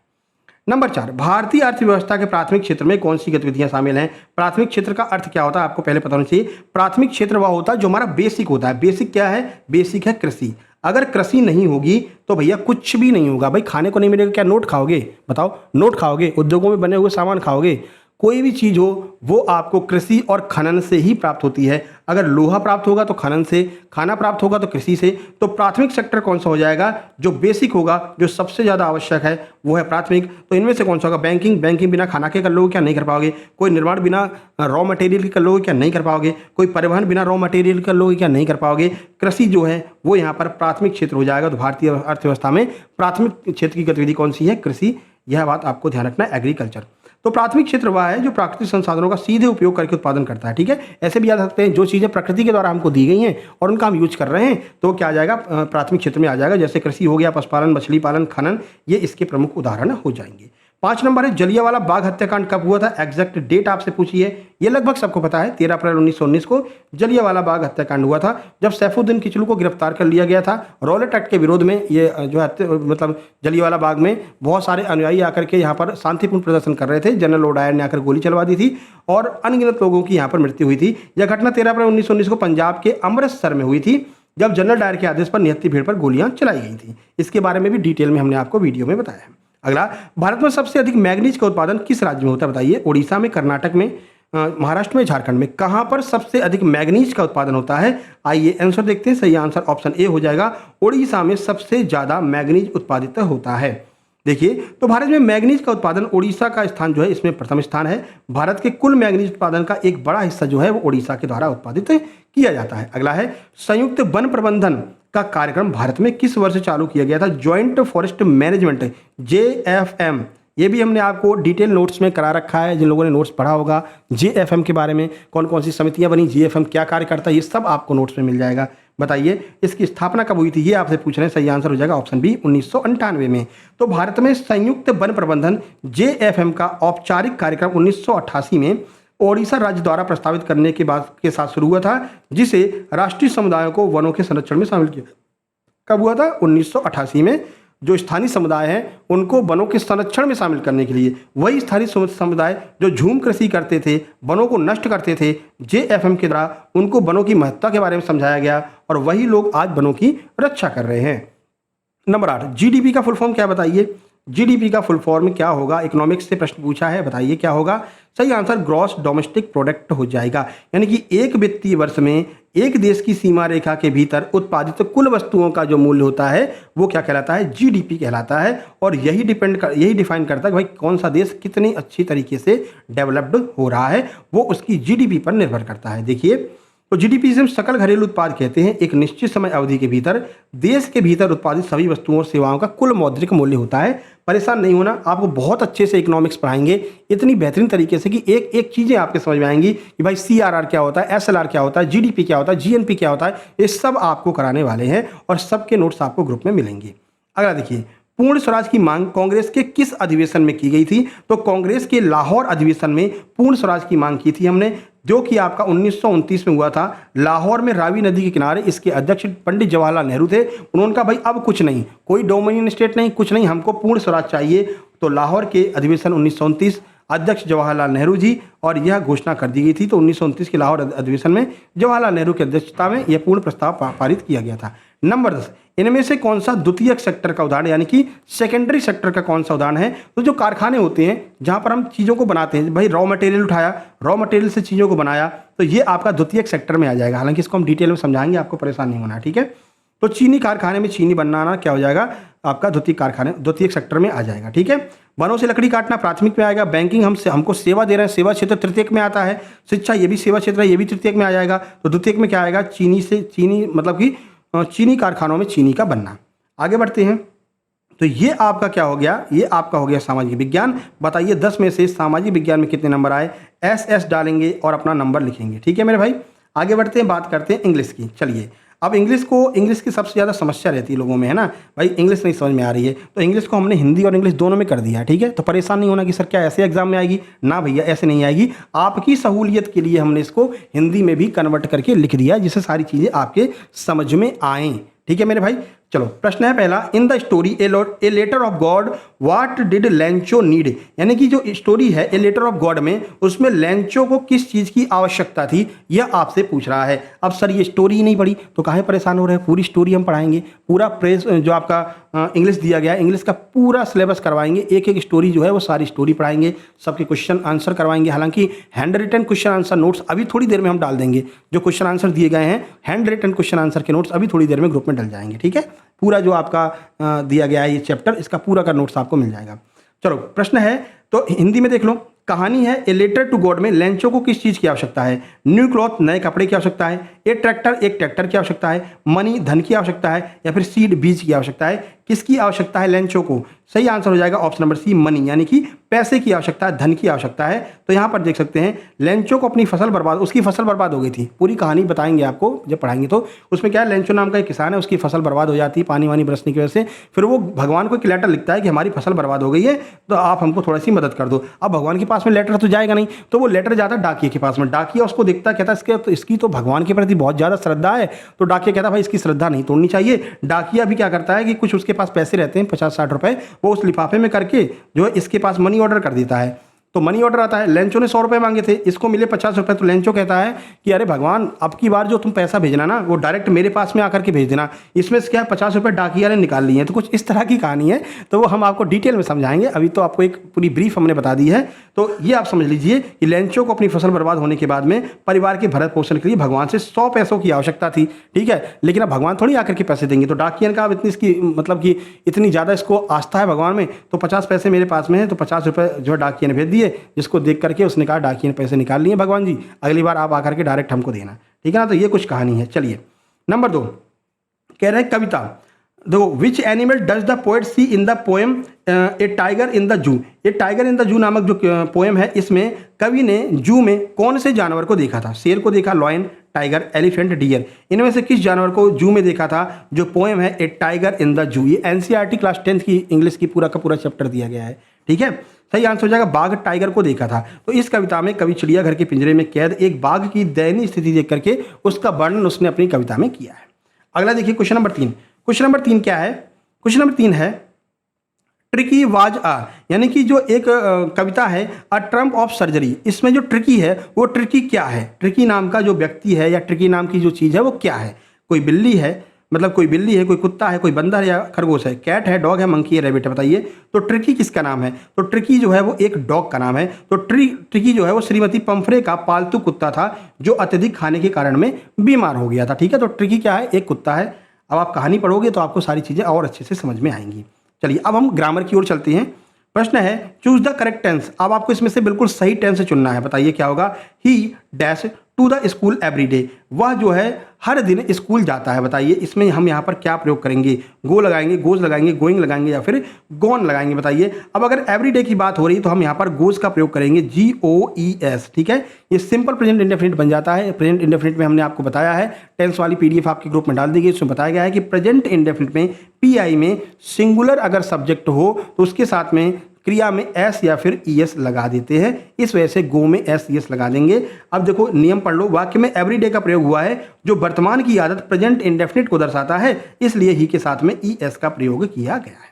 नंबर 4, भारतीय अर्थव्यवस्था के प्राथमिक क्षेत्र में कौन सी गतिविधियां शामिल हैं? प्राथमिक क्षेत्र का अर्थ क्या होता है आपको पहले पता होना चाहिए। प्राथमिक क्षेत्र वह होता है जो हमारा बेसिक होता है। बेसिक क्या है? बेसिक है कृषि। अगर कृषि नहीं होगी तो भैया कुछ भी नहीं होगा। भाई खाने को नहीं मिलेगा, क्या नोट खाओगे? बताओ, नोट खाओगे? उद्योगों में बने हुए सामान खाओगे? कोई भी चीज़ हो वो आपको कृषि और खनन से ही प्राप्त होती है। अगर लोहा प्राप्त होगा तो खनन से, खाना प्राप्त होगा तो कृषि से। तो प्राथमिक सेक्टर कौन सा हो जाएगा? जो बेसिक होगा, जो सबसे ज़्यादा आवश्यक है वो है प्राथमिक। तो इनमें से कौन सा होगा? बैंकिंग। बैंकिंग बिना खाना के कर लोगे क्या? नहीं कर पाओगे। कोई निर्माण बिना रॉ मटेरियल के कर लोगे क्या? नहीं कर पाओगे। कोई परिवहन बिना रॉ मटेरियल कर लोगे क्या? नहीं कर पाओगे। कृषि जो है वो यहाँ पर प्राथमिक क्षेत्र हो जाएगा। तो भारतीय अर्थव्यवस्था में प्राथमिक क्षेत्र की गतिविधि कौन सी है? कृषि। यह बात आपको ध्यान रखना है, एग्रीकल्चर। तो प्राथमिक क्षेत्र वह है जो प्राकृतिक संसाधनों का सीधे उपयोग करके उत्पादन करता है। ठीक है, ऐसे भी याद रखते हैं जो चीज़ें प्रकृति के द्वारा हमको दी गई हैं और उनका हम यूज कर रहे हैं तो क्या आ जाएगा? प्राथमिक क्षेत्र में आ जाएगा। जैसे कृषि हो गया, पशुपालन, मछली पालन, खनन, ये इसके प्रमुख उदाहरण हो जाएंगे। 5 नंबर है जलियांवाला बाग हत्याकांड कब हुआ था? एग्जैक्ट डेट आपसे पूछी है, ये लगभग सबको पता है। 13 अप्रैल 1919 को जलियांवाला बाग हत्याकांड हुआ था, जब सैफुद्दीन किचलू को गिरफ्तार कर लिया गया था। रॉलेट एक्ट के विरोध में ये जो है मतलब जलियांवाला बाग में बहुत सारे अनुयायी आकर के यहाँ पर शांतिपूर्ण प्रदर्शन कर रहे थे। जनरल ओडायर ने आकर गोली चलवा दी थी और अनगिनत लोगों की यहाँ पर मृत्यु हुई थी। यह घटना 13 अप्रैल 1919 को पंजाब के अमृतसर में हुई थी, जब जनरल डायर के आदेश पर निहत्थी भीड़ पर गोलियां चलाई गई थी। इसके बारे में भी डिटेल में हमने आपको वीडियो में बताया है। अगला, भारत में सबसे अधिक मैग्नीज का उत्पादन किस राज्य में होता है? बताइए। उड़ीसा में, कर्नाटक में, महाराष्ट्र में, झारखंड में। कहां पर सबसे अधिक मैग्नीज का उत्पादन होता है? आइए आंसर देखते हैं। सही आंसर ऑप्शन ए हो जाएगा, उड़ीसा में सबसे ज्यादा मैग्नीज उत्पादित होता है। देखिए, तो भारत में मैग्नीज का उत्पादन उड़ीसा का स्थान जो है इसमें प्रथम स्थान है। भारत के कुल मैग्नीज उत्पादन का एक बड़ा हिस्सा जो है वो उड़ीसा के द्वारा उत्पादित किया जाता है। अगला है, संयुक्त वन प्रबंधन का कार्यक्रम भारत में किस वर्ष चालू किया गया था? Joint forest management, JFM। ये भी हमने आपको डिटेल नोट्स में करा रखा है। जिन लोगों ने नोट्स पढ़ा होगा JFM के बारे में, कौन कौन सी समितियां बनी, JFM क्या कार्य करता है, ये सब आपको नोट्स में मिल जाएगा। बताइए इसकी स्थापना कब हुई थी? ये आपसे पूछ रहे हैं। सही आंसर हो जाएगा ऑप्शन बी, 1998 में। तो भारत में संयुक्त वन प्रबंधन JFM का औपचारिक कार्यक्रम 1988 में ओडिशा राज्य द्वारा प्रस्तावित करने के बाद के साथ शुरू हुआ था, जिसे राष्ट्रीय समुदायों को वनों के संरक्षण में शामिल किया। कब हुआ था? 1988 में। जो स्थानीय समुदाय हैं उनको वनों के संरक्षण में शामिल करने के लिए, वही स्थानीय समुदाय जो झूम कृषि करते थे, वनों को नष्ट करते थे, JFM के द्वारा उनको वनों की महत्ता के बारे में समझाया गया और वही लोग आज वनों की रक्षा कर रहे हैं। नंबर 8, GDP का फुल फॉर्म क्या? बताइए। GDP का फुल फॉर्म क्या होगा? इकोनॉमिक्स से प्रश्न पूछा है, बताइए क्या होगा? सही आंसर ग्रॉस डोमेस्टिक प्रोडक्ट हो जाएगा। यानी कि एक वित्तीय वर्ष में एक देश की सीमा रेखा के भीतर उत्पादित कुल वस्तुओं का जो मूल्य होता है वो क्या कहलाता है? GDP कहलाता है। और यही डिफाइन करता है कि भाई कौन सा देश कितनी अच्छी तरीके से डेवलप्ड हो रहा है, वो उसकी GDP पर निर्भर करता है। देखिए, तो GDP से हम सकल घरेलू उत्पाद कहते हैं। एक निश्चित समय अवधि के भीतर देश के भीतर उत्पादित सभी वस्तुओं और सेवाओं का कुल मौद्रिक मूल्य होता है। परेशान नहीं होना, आपको बहुत अच्छे से इकोनॉमिक्स पढ़ाएंगे इतनी बेहतरीन तरीके से कि एक एक चीज़ें आपके समझ में आएंगी कि भाई CRR क्या होता है, SLR क्या होता है, GDP क्या होता है, GNP क्या होता है। ये सब आपको कराने वाले हैं और सबके नोट्स आपको ग्रुप में मिलेंगे। अगला देखिए, पूर्ण स्वराज की मांग कांग्रेस के किस अधिवेशन में की गई थी? तो कांग्रेस के लाहौर अधिवेशन में पूर्ण स्वराज की मांग की थी हमने, जो कि आपका 1929 में हुआ था। लाहौर में रावी नदी के किनारे इसके अध्यक्ष पंडित जवाहरलाल नेहरू थे। उन्होंने कहा भाई अब कुछ नहीं, कोई डोमिनियन स्टेट नहीं, कुछ नहीं, हमको पूर्ण स्वराज चाहिए। तो लाहौर के अधिवेशन 1929 अध्यक्ष जवाहरलाल नेहरू जी और यह घोषणा कर दी गई थी। तो 1929 के लाहौर अधिवेशन में जवाहरलाल नेहरू की अध्यक्षता में यह पूर्ण प्रस्ताव पारित किया गया था। नंबर 10, इनमें से कौन सा द्वितीयक सेक्टर का उदाहरण यानी कि सेकेंडरी सेक्टर का कौन सा उदाहरण है? तो जो कारखाने होते हैं जहां पर हम चीज़ों को बनाते हैं, भाई रॉ मटेरियल उठाया, रॉ मटेरियल से चीज़ों को बनाया, तो ये आपका द्वितीयक सेक्टर में आ जाएगा। हालांकि इसको हम डिटेल में समझाएंगे, आपको परेशान नहीं होना, ठीक है। तो चीनी कारखाने में चीनी बनाना क्या हो जाएगा? आपका द्वितीयक सेक्टर में आ जाएगा, ठीक है। वनों से लकड़ी काटना प्राथमिक में आएगा। बैंकिंग हमको सेवा दे रहे हैं, सेवा क्षेत्र तृतीयक में आता है। शिक्षा ये भी सेवा क्षेत्र है, ये भी तृतीयक में आ जाएगा। तो द्वितीयक में क्या आएगा? चीनी मतलब कि चीनी कारखानों में चीनी का बनना। आगे बढ़ते हैं, तो ये आपका क्या हो गया? ये आपका हो गया सामाजिक विज्ञान। बताइए 10 में से सामाजिक विज्ञान में कितने नंबर आए? SS डालेंगे और अपना नंबर लिखेंगे, ठीक है मेरे भाई। आगे बढ़ते हैं, बात करते हैं इंग्लिश की। चलिए, अब इंग्लिश की सबसे ज़्यादा समस्या रहती है लोगों में, है ना भाई, इंग्लिश नहीं समझ में आ रही है, तो इंग्लिश को हमने हिंदी और इंग्लिश दोनों में कर दिया, ठीक है। तो परेशान नहीं होना कि सर क्या ऐसे एग्जाम में आएगी, ना भैया ऐसे नहीं आएगी। आपकी सहूलियत के लिए हमने इसको हिंदी में भी कन्वर्ट करके लिख दिया, जिससे सारी चीज़ें आपके समझ में आएँ, ठीक है मेरे भाई। चलो प्रश्न है पहला, in the story a letter of God what did Lencho need, यानी कि जो स्टोरी है ए लेटर ऑफ गॉड में, उसमें लेंचो को किस चीज़ की आवश्यकता थी, यह आपसे पूछ रहा है। अब सर ये स्टोरी ही नहीं पढ़ी तो काहे परेशान हो रहे हैं, पूरी स्टोरी हम पढ़ाएंगे, पूरा प्रेस जो आपका इंग्लिश दिया गया है इंग्लिश का पूरा सिलेबस करवाएंगे, एक एक स्टोरी जो है वो सारी स्टोरी पढ़ाएंगे, सबके क्वेश्चन आंसर करवाएंगे। हालांकि hand written question answer notes अभी थोड़ी देर में हम डाल देंगे, जो क्वेश्चन आंसर दिए गए हैं हैंड रिटन क्वेश्चन आंसर के नोट्स अभी थोड़ी देर में ग्रुप में डल जाएंगे, ठीक है। पूरा जो आपका दिया गया है ये चैप्टर, इसका पूरा का नोट्स आपको मिल जाएगा। चलो प्रश्न है तो हिंदी में देख लो, कहानी है ए लेटर टू गॉड में लेंचो को किस चीज़ की आवश्यकता है, न्यू क्लॉथ नए कपड़े की आवश्यकता है, एक ट्रैक्टर की आवश्यकता है, मनी धन की आवश्यकता है, या फिर सीड बीज की आवश्यकता है, किसकी आवश्यकता है लेंचो को। सही आंसर हो जाएगा ऑप्शन नंबर सी, मनी, यानी कि पैसे की आवश्यकता है, धन की आवश्यकता है। तो यहाँ पर देख सकते हैं लेंचो को अपनी फसल बर्बाद, उसकी फसल बर्बाद हो गई थी, पूरी कहानी बताएंगे आपको जब पढ़ाएंगे तो। उसमें क्या है, लेंचो नाम का एक किसान है, उसकी फसल बर्बाद हो जाती है पानी वानी बरसने की वजह से, फिर वो भगवान को एक लेटर लिखता है कि हमारी फसल बर्बाद हो गई है तो आप हमको थोड़ी सी मदद कर दो। अब भगवान के पास में लेटर तो जाएगा नहीं, तो वो लेटर जाता है डाकिये के पास में, डाकिया उसको देखता है, कहता है इसकी तो भगवान के प्रति बहुत ज़्यादा श्रद्धा है। तो डाकिया कहता है भाई इसकी श्रद्धा नहीं तोड़नी चाहिए। डाकिया भी क्या करता है कि कुछ उसके पास पैसे रहते हैं 50-60 रुपए, वो उस लिफाफे में करके जो है इसके पास मनी ऑर्डर कर देता है। तो मनी ऑर्डर आता है, लेंचो ने 100 रुपये मांगे थे, इसको मिले 50 रुपये। तो लेंचो कहता है कि अरे भगवान अब की बार जो तुम पैसा भेजना ना वो डायरेक्ट मेरे पास में आकर के भेज देना। इसमें से क्या 50 रुपये डाकिया ने निकाल लिए हैं। तो कुछ इस तरह की कहानी है, तो वो हम आपको डिटेल में समझाएंगे, अभी तो आपको एक पूरी ब्रीफ हमने बता दी है। तो ये आप समझ लीजिए कि लेंचो को अपनी फसल बर्बाद होने के बाद में परिवार के भरण पोषण के लिए भगवान से 100 पैसों की आवश्यकता थी, ठीक है। लेकिन अब भगवान थोड़ी आकर के पैसे देंगे, तो डाकिया ने कहा अब इतनी इसकी मतलब कि इतनी ज़्यादा इसको आस्था है भगवान में, तो 50 पैसे मेरे पास में है। तो 50 रुपये जो है डाकिया ने भेज दिए, जिसको देख करके उसने कहा डाकिया ने पैसे निकाल लिए भगवान जी, अगली बार आप आकर के डायरेक्ट हमको देना, ठीक है ना। तो ये कुछ कहानी है। चलिए नंबर 2 कह रहे हैं कविता, देखो which animal does the poet see in the poem a tiger in the zoo. ये टाइगर इन द जू नामक जो पोएम है, इसमें कवि ने जू में कौन से जानवर को देखा था। शेर को देखा, लॉयन, टाइगर, एलिफेंट, डियर, इनमें से किस जानवर को जू में देखा था। जो पोएम है ए टाइगर इन द जू, ये एनसीईआरटी क्लास 10th की इंग्लिश की पूरा का पूरा चैप्टर दिया गया है, ठीक है। सही आंसर हो जाएगा बाघ टाइगर को देखा था। तो इस कविता में कवि चिड़ियाघर के पिंजरे में कैद एक बाघ की दयनीय स्थिति देख करके उसका वर्णन उसने अपनी कविता में किया है। अगला देखिए क्वेश्चन नंबर 3। क्वेश्चन नंबर 3 क्या है, क्वेश्चन नंबर 3 है ट्रिकी वाज आ, यानी कि जो एक कविता है अ ट्रम्प ऑफ सर्जरी, इसमें जो ट्रिकी है वो ट्रिकी क्या है, ट्रिकी नाम का जो व्यक्ति है या ट्रिकी नाम की जो चीज़ है वो क्या है। कोई बिल्ली है, मतलब कोई बिल्ली है, कोई कुत्ता है, कोई बंदर या खरगोश है, कैट है, डॉग है, मंकी है, रैबिट है, बताइए। तो ट्रिकी किसका नाम है। तो ट्रिकी जो है वो एक डॉग का नाम है। तो ट्रिकी जो है वो श्रीमती पंफरे का पालतू कुत्ता था जो अत्यधिक खाने के कारण में बीमार हो गया था, ठीक है। तो ट्रिकी क्या है, एक कुत्ता है। अब आप कहानी पढ़ोगे तो आपको सारी चीज़ें और अच्छे से समझ में आएंगी। चलिए अब हम ग्रामर की ओर चलते हैं। प्रश्न है चूज द करेक्ट टेंस। अब आपको इसमें से बिल्कुल सही टेंस चुनना है, बताइए क्या होगा। He dash to the school every day, वह जो है हर दिन स्कूल जाता है, बताइए इसमें हम यहाँ पर क्या प्रयोग करेंगे। गो लगाएंगे, गोज लगाएंगे, गोइंग लगाएंगे या फिर गोन लगाएंगे, बताइए। अब अगर एवरी डे की बात हो रही है तो हम यहाँ पर गोज का प्रयोग करेंगे, GOES, ठीक है। ये सिंपल प्रेजेंट इंडेफिनिट बन जाता है। प्रेजेंट इंडेफिनिट में हमने आपको बताया है, टेंस वाली PDF आपके ग्रुप में डाल दी गई, इसमें बताया गया है कि प्रेजेंट इंडेफिनिट में PI में सिंगुलर अगर सब्जेक्ट हो तो उसके साथ में क्रिया में S या फिर ES लगा देते हैं, इस वजह से गो में S ES लगा देंगे। अब देखो नियम पढ़ लो, वाक्य में एवरीडे का प्रयोग हुआ है जो वर्तमान की आदत प्रेजेंट इंडेफिनिट को दर्शाता है, इसलिए ही के साथ में ES का प्रयोग किया गया है।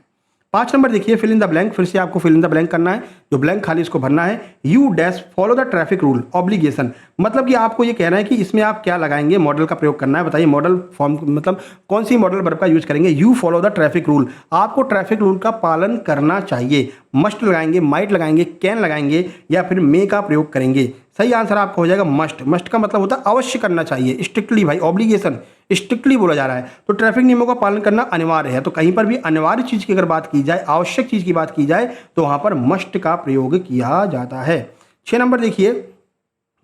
5 नंबर देखिए फिल इन द ब्लैंक, फिर से आपको फिल इन द ब्लैंक करना है, जो ब्लैंक खाली इसको भरना है। You dash follow the traffic rule obligation, मतलब कि आपको ये कहना है कि इसमें आप क्या लगाएंगे, मॉडल का प्रयोग करना है, बताइए मॉडल फॉर्म मतलब कौन सी मॉडल वर्ब का यूज करेंगे। You follow the traffic rule, आपको ट्रैफिक रूल का पालन करना चाहिए। मस्ट लगाएंगे, माइट लगाएंगे, कैन लगाएंगे या फिर मे का प्रयोग करेंगे। सही आंसर आपका हो जाएगा मस्ट। मस्ट का मतलब होता है अवश्य करना चाहिए, स्ट्रिक्टली, भाई ऑब्लिगेशन स्ट्रिक्टली बोला जा रहा है। तो ट्रैफिक नियमों का पालन करना अनिवार्य है। तो कहीं पर भी अनिवार्य चीज़ की अगर बात की जाए, आवश्यक चीज़ की बात की जाए तो वहाँ पर मस्ट का प्रयोग किया जाता है। 6 नंबर देखिए,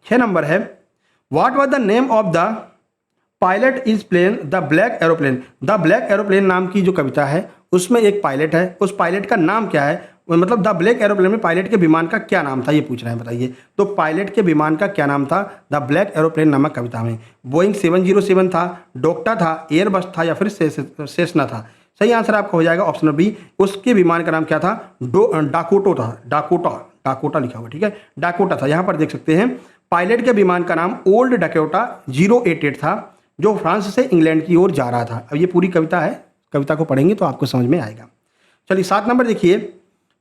6 नंबर है what was the name of the pilot is plane the black aeroplane. The black aeroplane नाम की जो कविता है उसमें एक पायलट है, उस पायलट का नाम क्या है, मतलब द ब्लैक एरोप्लेन में पायलट के विमान का क्या नाम था, ये पूछ रहे हैं, बताइए। तो पायलट के विमान का क्या नाम था द ब्लैक एरोप्लेन नामक कविता में। बोइंग 707 था, डोक्टा था, एयरबस था या फिर सेस्ना था। सही आंसर आपका हो जाएगा ऑप्शन बी, उसके विमान का नाम क्या था, डाकोटो था, डाकोटा लिखा हुआ, ठीक है, डाकोटा था। यहाँ पर देख सकते हैं पायलट के विमान का नाम ओल्ड डाकोटा 088 था, जो फ्रांस से इंग्लैंड की ओर जा रहा था। अब ये पूरी कविता है, कविता को पढ़ेंगे तो आपको समझ में आएगा। चलिए 7 नंबर देखिए,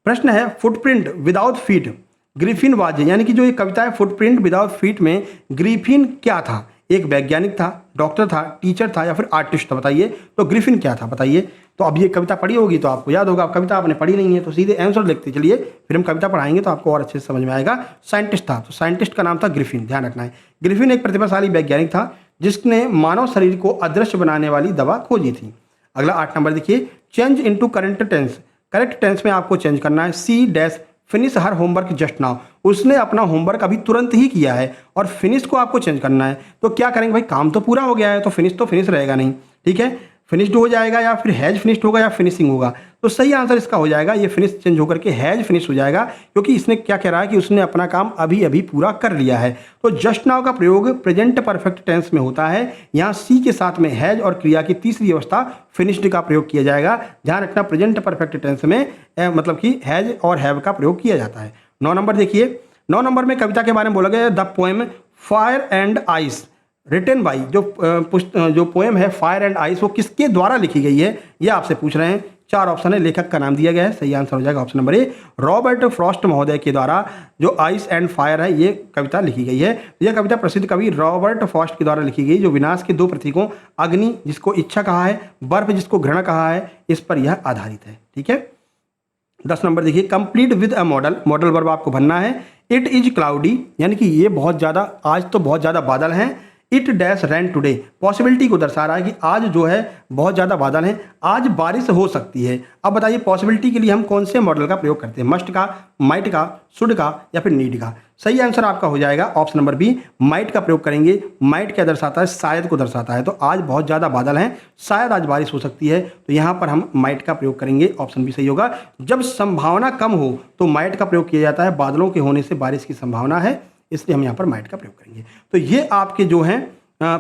प्रश्न है footprint without feet Griffin was, यानी कि जो ये कविता है फुटप्रिंट विदाउट फीट में ग्रिफिन क्या था? एक वैज्ञानिक था, डॉक्टर था, टीचर था या फिर आर्टिस्ट था? बताइए। तो ग्रिफिन क्या था बताइए। तो अब ये कविता पढ़ी होगी तो आपको याद होगा, अब कविता आपने पढ़ी नहीं है तो सीधे आंसर लिखते चलिए, फिर हम कविता पढ़ाएंगे तो आपको और अच्छे से समझ में आएगा। साइंटिस्ट था, तो साइंटिस्ट का नाम था ग्रिफिन, ध्यान रखना है। ग्रिफिन एक प्रतिभाशाली वैज्ञानिक था जिसने मानव शरीर को अदृश्य बनाने वाली दवा खोजी थी। अगला 8 नंबर देखिए, change into current tense, correct tense में आपको चेंज करना है। C dash finish her homework just now, उसने अपना होमवर्क अभी तुरंत ही किया है और फिनिश को आपको चेंज करना है। तो क्या करेंगे भाई, काम तो पूरा हो गया है तो फिनिश रहेगा नहीं, ठीक है, फिनिश्ड हो जाएगा या फिर हैज फिनिश्ड होगा या फिनिशिंग होगा। तो सही आंसर इसका हो जाएगा ये फिनिश चेंज होकर के हैज फिनिश हो जाएगा, क्योंकि इसने क्या कह रहा है कि उसने अपना काम अभी अभी पूरा कर लिया है। तो जस्ट नाउ का प्रयोग प्रेजेंट परफेक्ट टेंस में होता है। यहाँ सी के साथ में हैज और क्रिया की तीसरी अवस्था फिनिश्ड का प्रयोग किया जाएगा। ध्यान रखना, प्रेजेंट परफेक्ट टेंस में मतलब कि हैज और हैव का प्रयोग किया जाता है। 9 नंबर देखिए, 9 नंबर में कविता के बारे में बोला गया है the poem fire and ice written by, जो पोएम है फायर एंड आइस वो किसके द्वारा लिखी गई है ये आपसे पूछ रहे हैं। 4 ऑप्शन है, लेखक का नाम दिया गया है, सही आंसर हो जाएगा option number A, Robert Frost महोदय के द्वारा जो आइस एंड फायर है ये कविता लिखी गई है। यह कविता प्रसिद्ध कवि रॉबर्ट फ्रॉस्ट के द्वारा लिखी गई, जो विनाश के 2 प्रतीकों अग्नि जिसको इच्छा कहा है, बर्फ जिसको घृणा कहा है, इस पर यह आधारित है, ठीक है। 10 नंबर देखिए, complete with a model, modal verb आपको भरना है। इट इज क्लाउडी, यानी कि ये बहुत ज़्यादा, आज तो बहुत ज़्यादा बादल हैं। It dash rain today, possibility को दर्शा रहा है कि आज जो है बहुत ज़्यादा बादल हैं, आज बारिश हो सकती है। अब बताइए पॉसिबिलिटी के लिए हम कौन से मॉडल का प्रयोग करते हैं, मस्ट का, माइट का, शुड का या फिर नीड का? सही आंसर आपका हो जाएगा ऑप्शन नंबर बी, माइट का प्रयोग करेंगे। माइट क्या दर्शाता है, शायद को दर्शाता है। तो आज बहुत ज़्यादा बादल हैं, शायद आज बारिश हो सकती है, तो यहाँ पर हम माइट का प्रयोग करेंगे, ऑप्शन बी सही होगा। जब संभावना कम हो तो माइट का प्रयोग किया जाता है, बादलों के होने से बारिश की संभावना है, इसलिए हम यहाँ पर माइट का प्रयोग करेंगे। तो ये आपके जो हैं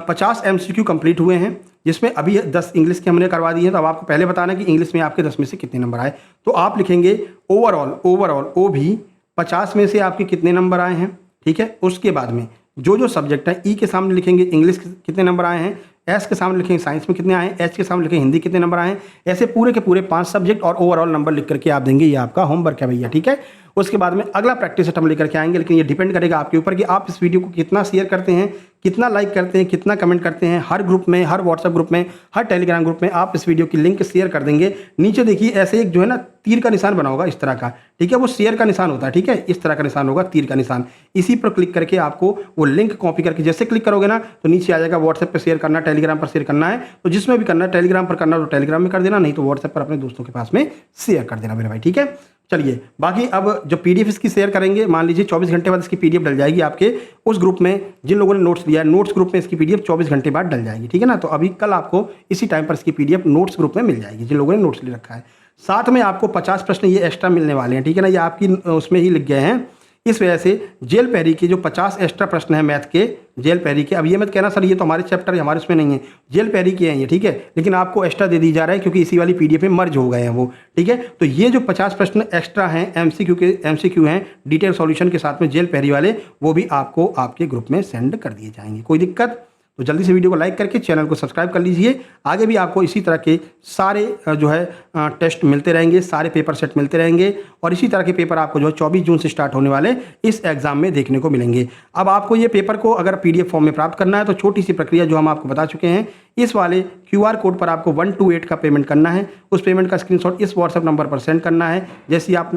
50 MCQ कंप्लीट हुए हैं, जिसमें अभी 10 इंग्लिश के हमने करवा दी है। तो अब आपको पहले बताना है कि इंग्लिश में आपके 10 में से कितने नंबर आए। तो आप लिखेंगे ओवरऑल ओ भी 50 में से आपके कितने नंबर आए हैं, ठीक है। उसके बाद में जो सब्जेक्ट है, ई के सामने लिखेंगे इंग्लिश कितने नंबर आए हैं, एस के सामने लिखेंगे साइंस में कितने आए हैं, एच के सामने लिखेंगे हिंदी कितने नंबर आए हैं। ऐसे पूरे के पूरे 5 सब्जेक्ट और ओवरऑल नंबर लिख करके आप देंगे, ये आपका होमवर्क है भैया, ठीक है। उसके बाद में अगला प्रैक्टिस सेट हम लेकर के आएंगे, लेकिन ये डिपेंड करेगा आपके ऊपर कि आप इस वीडियो को कितना शेयर करते हैं, कितना लाइक करते हैं, कितना कमेंट करते हैं। हर ग्रुप में, हर व्हाट्सएप ग्रुप में, हर टेलीग्राम ग्रुप में आप इस वीडियो की लिंक शेयर कर देंगे। नीचे देखिए ऐसे एक जो है ना तीर का निशान बना होगा इस तरह का, ठीक है, वो शेयर का निशान होता है, ठीक है, इस तरह का निशान होगा तीर का निशान। इसी पर क्लिक करके आपको वो लिंक कॉपी करके जैसे क्लिक करोगे ना तो नीचे आ जाएगा व्हाट्सएप पर शेयर करना, टेलीग्राम पर शेयर करना है। तो जिसमें भी करना है, टेलीग्राम पर करना तो टेलीग्राम में कर देना, नहीं तो व्हाट्सएप पर अपने दोस्तों के पास में शेयर कर देना मेरे भाई, ठीक है। चलिए बाकी अब जो PDF इसकी शेयर करेंगे, मान लीजिए 24 घंटे बाद इसकी PDF डल जाएगी आपके उस ग्रुप में जिन लोगों ने नोट्स लिया है, नोट्स ग्रुप में इसकी PDF 24 घंटे बाद डल जाएगी, ठीक है ना। तो अभी कल आपको इसी टाइम पर इसकी PDF नोट्स ग्रुप में मिल जाएगी जिन लोगों ने नोट्स ले रखा है। साथ में आपको 50 प्रश्न ये एक्स्ट्रा मिलने वाले हैं, ठीक है ना, ये आपकी उसमें ही लिख गए हैं। इस वजह से जेल पैरी के जो 50 एक्स्ट्रा प्रश्न हैं मैथ के, जेल पैरी के, अब ये मत कहना सर ये तो हमारे चैप्टर है, हमारे उसमें नहीं है, जेल पैरी के हैं ये, ठीक है, लेकिन आपको एक्स्ट्रा दे दी जा रहा है क्योंकि इसी वाली PDF में मर्ज हो गए हैं वो, ठीक है। तो ये जो 50 प्रश्न एक्स्ट्रा हैं MCQ हैं डिटेल सॉल्यूशन के साथ में जेल पैरी वाले, वो भी आपको आपके ग्रुप में सेंड कर दिए जाएंगे। कोई दिक्कत तो जल्दी से वीडियो को लाइक करके चैनल को सब्सक्राइब कर लीजिए। आगे भी आपको इसी तरह के सारे जो है टेस्ट मिलते रहेंगे, सारे पेपर सेट मिलते रहेंगे और इसी तरह के पेपर आपको जो है 24 जून से स्टार्ट होने वाले इस एग्जाम में देखने को मिलेंगे। अब आपको ये पेपर को अगर PDF फॉर्म में प्राप्त करना है तो छोटी सी प्रक्रिया जो हम आपको बता चुके हैं, इस वाले QR कोड पर आपको 128 का पेमेंट करना है। उस पेमेंट का स्क्रीनशॉट इस व्हाट्सएप नंबर पर सेंड करना है। जैसे ही आप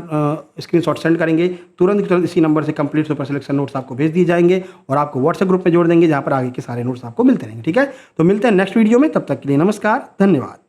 स्क्रीनशॉट सेंड करेंगे तुरंत इसी नंबर से कंप्लीट सुपर सिलेक्शन नोट्स आपको भेज दिए जाएंगे और आपको व्हाट्सएप ग्रुप में जोड़ देंगे जहाँ पर आगे के सारे नोट्स आपको मिलते रहेंगे, ठीक है। तो मिलते हैं नेक्स्ट वीडियो में, तब तक के लिए नमस्कार, धन्यवाद।